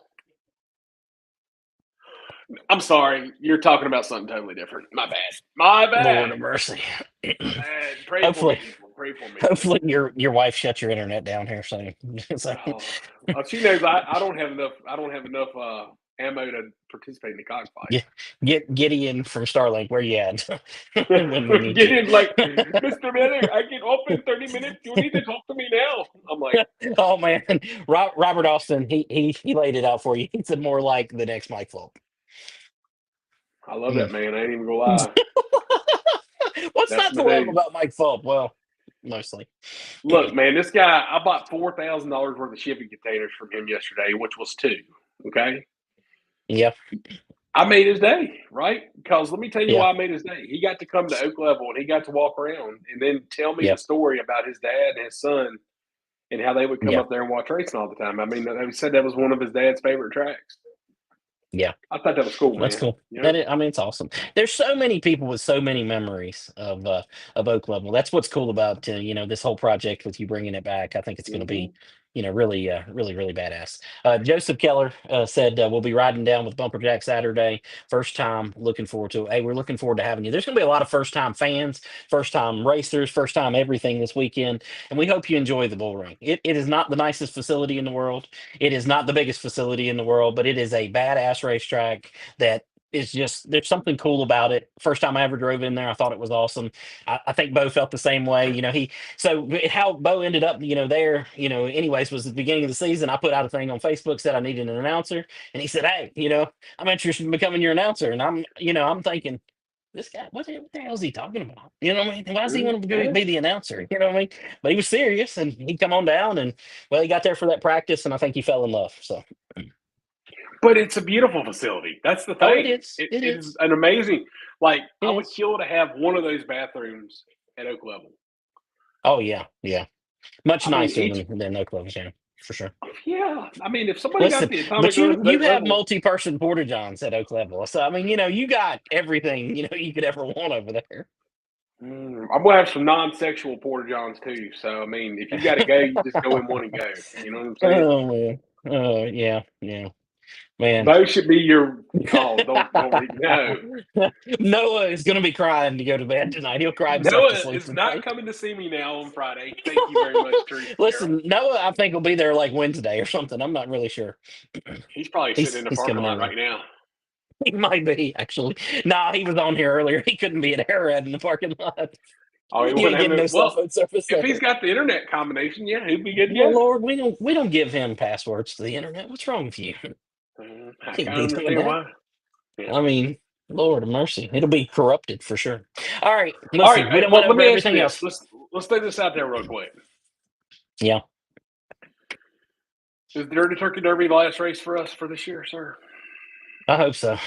I'm sorry, you're talking about something totally different. My bad. Lord of mercy. Pray for me. Pray for me. Hopefully your wife shut your internet down here soon. She knows I don't have enough. I don't have enough ammo to participate in the cockfight. Get Gideon from Starlink. Where you at? When we need Gideon, you. Like, Mr. Miller, I get off in 30 minutes. You need to talk to me now. I'm like, oh man, Robert Austin. He laid it out for you. He said more like the next Mike Fulp. I love that man. I ain't even gonna lie. What's not to love about Mike Fulp? Well, mostly. Look, man, this guy. I bought $4,000 worth of shipping containers from him yesterday, which was 2. Okay. Yep. I made his day, right? Because let me tell you why I made his day. He got to come to Oak Level and he got to walk around and then tell me the story about his dad and his son and how they would come up there and watch racing all the time. I mean, he said that was one of his dad's favorite tracks. Yeah. I thought that was cool, man. That's cool. It's awesome. There's so many people with so many memories of Oak Level. That's what's cool about this whole project with you bringing it back. I think it's going to be really really badass. Joseph Keller said we'll be riding down with Bumper Jack Saturday. First time, looking forward to it. Hey, we're looking forward to having you. There's going to be a lot of first time fans, first time racers, first time everything this weekend, and we hope you enjoy the BullRing. It is not the nicest facility in the world. It is not the biggest facility in the world, but it is a badass racetrack that is just, there's something cool about it. First time I ever drove in there, I thought it was awesome. I think Bo felt the same way. So how Bo ended up, there, anyways, was the beginning of the season. I put out a thing on Facebook, said I needed an announcer, and he said, "Hey, I'm interested in becoming your announcer." And I'm thinking, this guy, what the hell is he talking about? You know what I mean? Why is he going to be the announcer? You know what I mean? But he was serious, and he come on down, and he got there for that practice, and I think he fell in love. So. But it's a beautiful facility. That's the thing. Oh, it is. It is an amazing. Like, I would kill to have one of those bathrooms at Oak Level. Oh yeah. Much nicer than Oak Level, yeah, for sure. Yeah, I mean, if somebody got the atomic, but you have multi-person porta johns at Oak Level, so I mean, you got everything you could ever want over there. I'm gonna have some non-sexual porta johns too. So I mean, if you got to go, you just go in one and go. You know what I'm saying? Oh man. Oh yeah. Man, Bo should be your call. Don't no. Noah is going to be crying to go to bed tonight. He'll cry himself Noah to sleep. Is not coming to see me now on Friday. Thank you very much, Teresa. Listen, Noah, I think will be there like Wednesday or something. I'm not really sure. He's probably sitting in the parking lot right now. He might be, actually. No, he was on here earlier. He couldn't be at Ararat in the parking lot. Oh, he wouldn't have no cell phone service. If he's got the internet combination, yeah, he'd be good. Well, Lord, we don't give him passwords to the internet. What's wrong with you? I can't understand why. Yeah. I mean, Lord of mercy, it'll be corrupted for sure. All right, listen, we don't want to over everything else. Let's throw this out there real quick. Yeah. Is the Dirty Turkey Derby the last race for us for this year, sir? I hope so.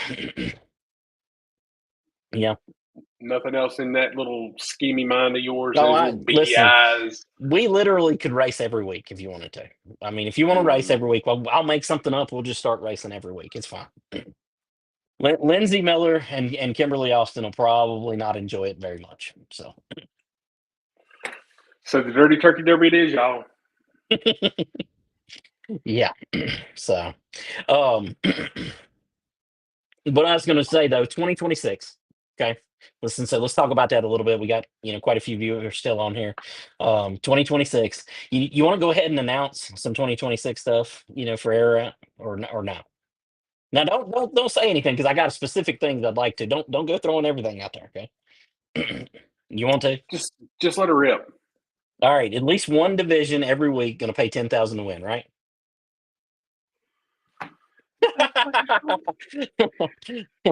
Yeah. Nothing else in that little schemy mind of yours, No, those I little beady listen. eyes. We literally could race every week if you wanted to. I mean, if you want to race every Mm. week, well, I'll make something up. We'll just start racing every week. It's fine. Lindsay Miller and Kimberly Austin will probably not enjoy it very much. So, So the Dirty Turkey Derby it is, y'all. yeah. So, um, what I was going to say though, 2026. Okay. Listen, so let's talk about that a little bit. We got, quite a few viewers still on here. 2026. You want to go ahead and announce some 2026 stuff, for Ararat or no? Now don't say anything because I got specific things I'd like to. Don't go throwing everything out there, okay? You want to? Just let her rip. All right, at least one division every week gonna pay 10,000 to win, right?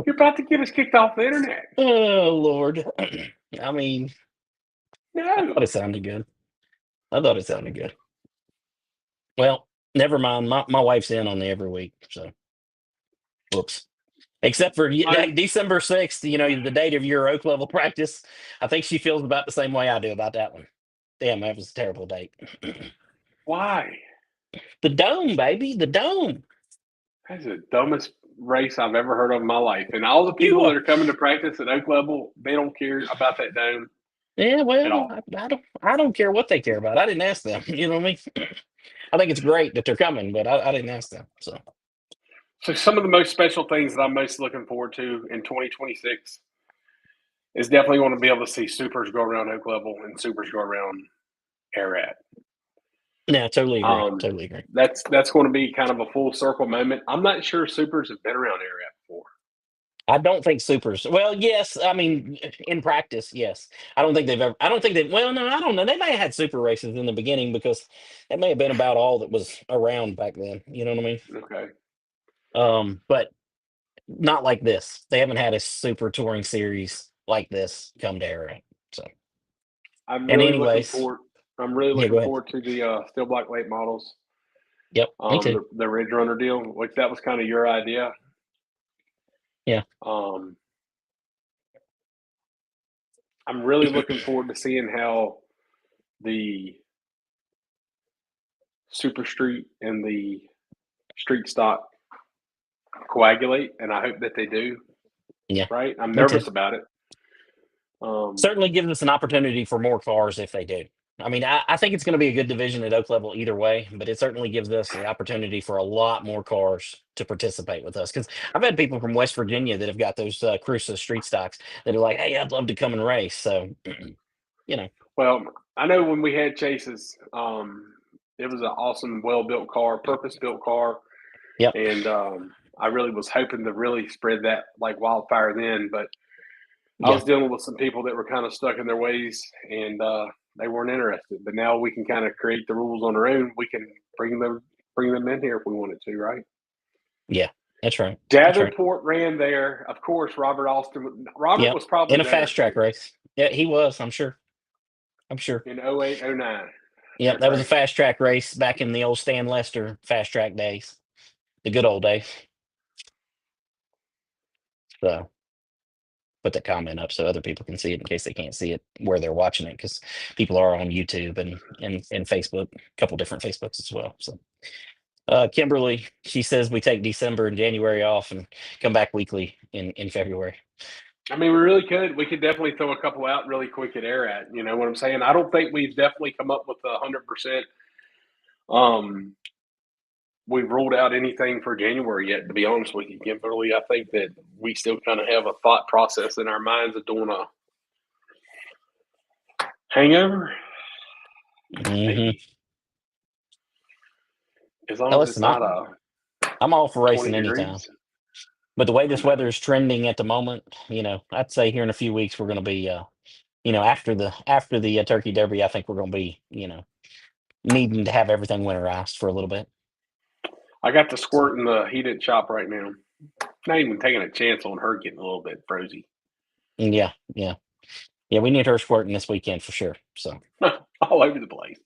You're about to get us kicked off the internet. Oh Lord. I mean, I No. thought it sounded good. I thought it sounded good. Well, never mind. My wife's in on the every week, so whoops. Except for Like, December 6th, the date of your oak level practice. I think she feels about the same way I do about that one. Damn, that was a terrible date. why? The dome, baby, the dome. That's the dumbest race I've ever heard of in my life. And all the You people are. that are coming to practice at Oak Level, they don't care about that dome Yeah, at well, all. I don't care what they care about. I didn't ask them. You know what I mean? I think it's great that they're coming, but I didn't ask them. So So some of the most special things that I'm most looking forward to in 2026 is definitely want to be able to see supers go around Oak Level and supers go around Ararat. yeah, totally agree. Um, Totally agree. that's going to be kind of a full circle moment. I'm not sure supers have been around Ararat before. I don't think supers. Well, yes. I mean, in practice, yes. I don't think they've ever. I don't think they. Well, no, I don't know. They may have had super races in the beginning because that may have been about all that was around back then. You know what I mean? Okay. But not like this. They haven't had a super touring series like this come to Ararat. So, I'm and really looking anyways, forward. I'm really yeah, go looking ahead. forward to the Steel Black late models. Yep, me too. The Ridge Runner deal. Like that was kind of your idea. Yeah. Um, I'm really looking forward to seeing how the Super Street and the Street Stock coagulate, and I hope that they do. Yeah, Right, I'm me too. nervous about it. Certainly gives us an opportunity for more cars if they do. I mean, I think it's going to be a good division at Oak Level either way, but it certainly gives us the opportunity for a lot more cars to participate with us. Because I've had people from West Virginia that have got those Crusoe street stocks that are like, "Hey, I'd love to come and race." So, you know, Well, I know when we had chases, it was an awesome, well built car, purpose built car, yep, and I really was hoping to really spread that like wildfire then, but I yeah, was dealing with some people that were kind of stuck in their ways and they weren't interested. But now we can kind of create the rules on our own. We can bring them in here if we wanted to, right? yeah. That's right. That's right. Davenport ran there. Of course, Robert Austin. Robert Yep. was probably In a fast there track race. Yeah, he was. I'm sure. I'm sure. in 08, 09. Yep, That's that was a right. fast track race back in the old Stan Lester fast track days, the good old days. So put that comment up so other people can see it in case they can't see it where they're watching it because people are on YouTube and Facebook, a couple different Facebooks as well. So Kimberly, she says we take December and January off and come back weekly in February. I mean, we really could. We could definitely throw a couple out really quick at Ararat. You know what I'm saying? I don't think we've definitely come up with 100%. We've ruled out anything for January yet, to be honest with you, Kimberly. I think that we still kind of have a thought process in our minds of doing a hangover. Hmm. Maybe. As long Now as it's listen, not I'm all for 20 racing anytime. degrees. But the way I this know. weather is trending at the moment, I'd say here in a few weeks we're going to be, after the Turkey Derby, I think we're going to be, needing to have everything winterized for a little bit. I got the So squirt in the heated shop right now. Not even taking a chance on her getting a little bit frozy. yeah, yeah, yeah. We need her squirting this weekend for sure. So All over the place.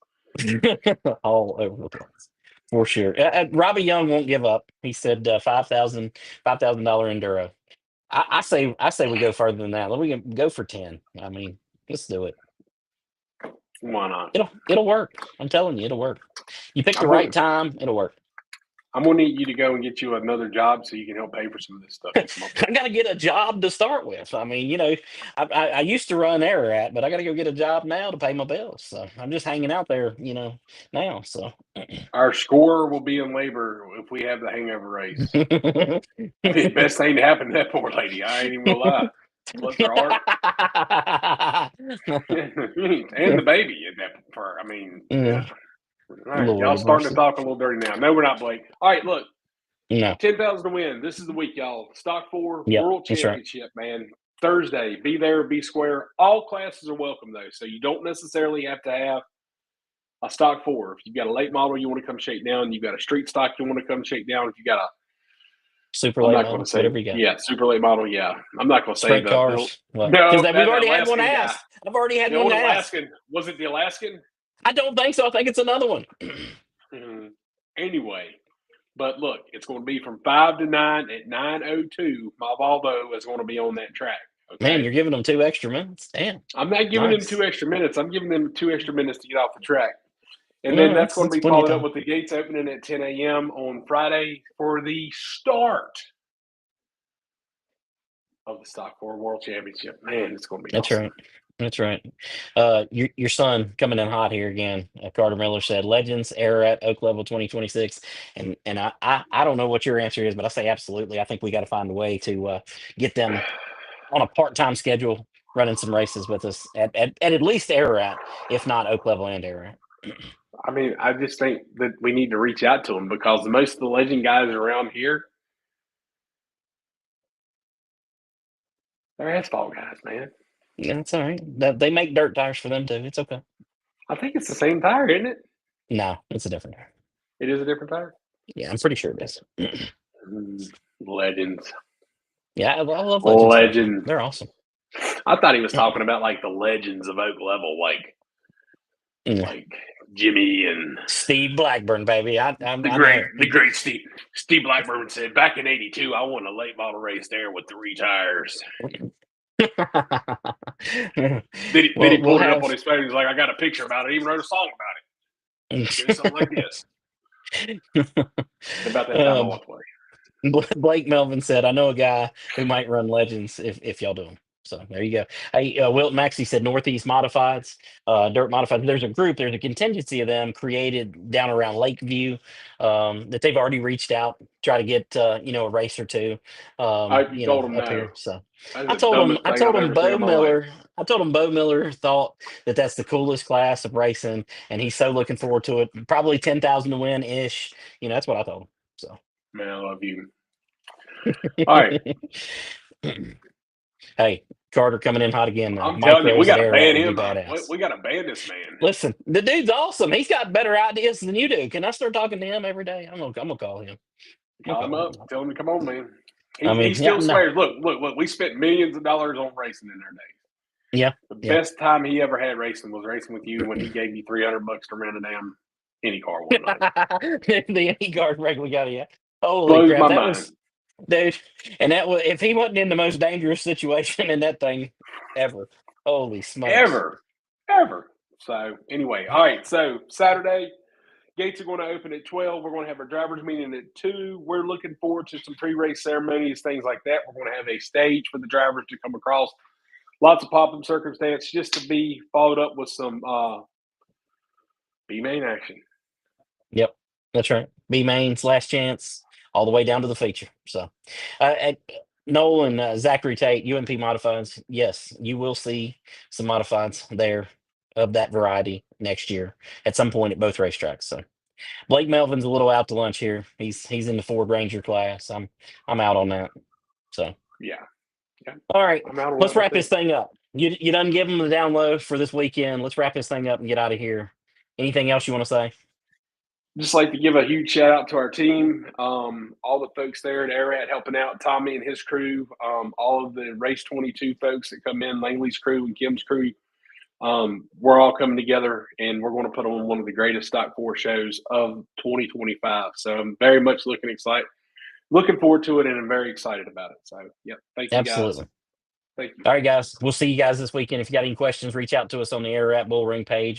all over the place for sure. Robbie Young won't give up. He said $5,000 enduro. I say we go further than that. We can go for 10. I mean, let's do it. Why not? It'll work. I'm telling you, it'll work. You pick the I'm right gonna time, it'll work. I'm gonna need you to go and get you another job so you can help pay for some of this stuff you come up with. I got to get a job to start with. I mean, I used to run Ararat, but I got to go get a job now to pay my bills. So I'm just hanging out there, now. So Our score will be in labor if we have the hangover race. Best thing to happen to that poor lady. I ain't even gonna lie. Bless her heart. And the baby in that fur. I mean, yeah. All right, Lord y'all have starting to mercy. talk a little dirty now. No, we're not, Blake. All right, look, No. 10,000 to win. This is the week, y'all. Stock 4 Yep. World That's right. Championship, man. Thursday. Be there, be square. All classes are welcome, though, so you don't necessarily have to have a stock 4. If you've got a late model you want to come shake down, you've got a street stock you want to come shake down. If you got a Super I'm late not going to model, say, whatever you got. yeah, super late model. Yeah. I'm not going to say Sprint the cars. What? Because no, we've that already had one Alaskan guy. asked. I've already had The one old asked. Alaskan. Was it the Alaskan? I don't think so. I think it's another one. Anyway, but look, it's going to be from 5 to 9 at 9:02. My Volvo is going to be on that track. Okay. Man, you're giving them 2 extra minutes. Damn. I'm not giving them Nice. 2 extra minutes. I'm giving them 2 extra minutes to get off the track. And then No, that's going to that's be plenty of followed up time. with the gates opening at 10 a.m. on Friday for the start of the Stock 4 World Championship. Man, it's going to be That's awesome. right. That's right. Your son coming in hot here again. Carter Miller said, "Legends Ararat Oak Level 2026," and I don't know what your answer is, but I say absolutely. I think we got to find a way to get them on a part-time schedule, running some races with us at least Ararat, if not Oak Level and Ararat. I mean, I just think that we need to reach out to them because most of the legend guys around here, they're asphalt guys, man. Yeah, that's all right. They make dirt tires for them too. It's okay. I think it's the same tire, isn't it? No, it's a different tire. It is a different tire. Yeah, I'm pretty sure it is. Legends. Yeah, I love Legends tires, man. Legends. They're awesome. I thought he was talking about like the legends of Oak Level, like Jimmy and Steve Blackburn, baby. I the know. great Steve Blackburn said back in '82, I won a late model race there with 3 tires. Then he We'll pulled it up have on his phone. He's like, I got a picture about it. He even wrote a song about it. Do something like this. About that time I want to play. Blake Melvin said, "I know a guy who might run Legends if y'all do them." So there you go. Hey, Wilt Maxey said Northeast Modifieds, Dirt Modifieds. There's a contingency of them created down around Lakeview that they've already reached out, try to get a race or two, You told him up no. here. So That's I the told him, dumbest thing I've ever seen Bo in my life. Miller. I told him Bo Miller thought that's the coolest class of racing, and he's so looking forward to it. Probably 10,000 to win ish. That's what I told him. So. Man, I love you. All right. Hey, Carter coming in hot again now. I'm telling you, we Micros at got to Ararat ban would be him. badass. We got to ban this man. Listen, the dude's awesome. He's got better ideas than you do. Can I start talking to him every day? I'm gonna call him. Call him up. Tell him to come on, man. I He mean, yeah, still no, swears. Look. We spent millions of dollars on racing in our day. yeah, The yeah. best time he ever had racing was racing with you when he gave you $300 to rent a damn any car one night. The any guard regular guy, yeah. Holy Blows crap, my that mind. was, dude. And that was if he wasn't in the most dangerous situation in that thing ever. Holy smokes! Ever. So anyway, all right. So Saturday, gates are going to open at 12. We're going to have our drivers meeting at 2. We're looking forward to some pre-race ceremonies, things like that. We're going to have a stage for the drivers to come across. Lots of pop-up circumstance just to be followed up with some B-main action. Yep, that's right. B mains, last chance, all the way down to the feature. So, Noel and Zachary Tate, UMP modifieds. Yes, you will see some modifieds there of that variety next year at some point at both racetracks. So, Blake Melvin's a little out to lunch here. He's in the Ford Ranger class. I'm out on that. So, Yeah. all right, I'm out on let's that wrap this myself. thing up. You done give them the download for this weekend. Let's wrap this thing up and get out of here. Anything else you want to say? Just like to give a huge shout out to our team, all the folks there at Ararat helping out, Tommy and his crew, all of the Race 22 folks that come in, Langley's crew and Kim's crew. We're all coming together and we're going to put on one of the greatest Stock 4 shows of 2025. So I'm very much looking excited. looking forward to it, and I'm very excited about it. So, yep. Thank you guys. Absolutely. Thank you. All right, guys. We'll see you guys this weekend. If you got any questions, reach out to us on the Ararat BullRing page.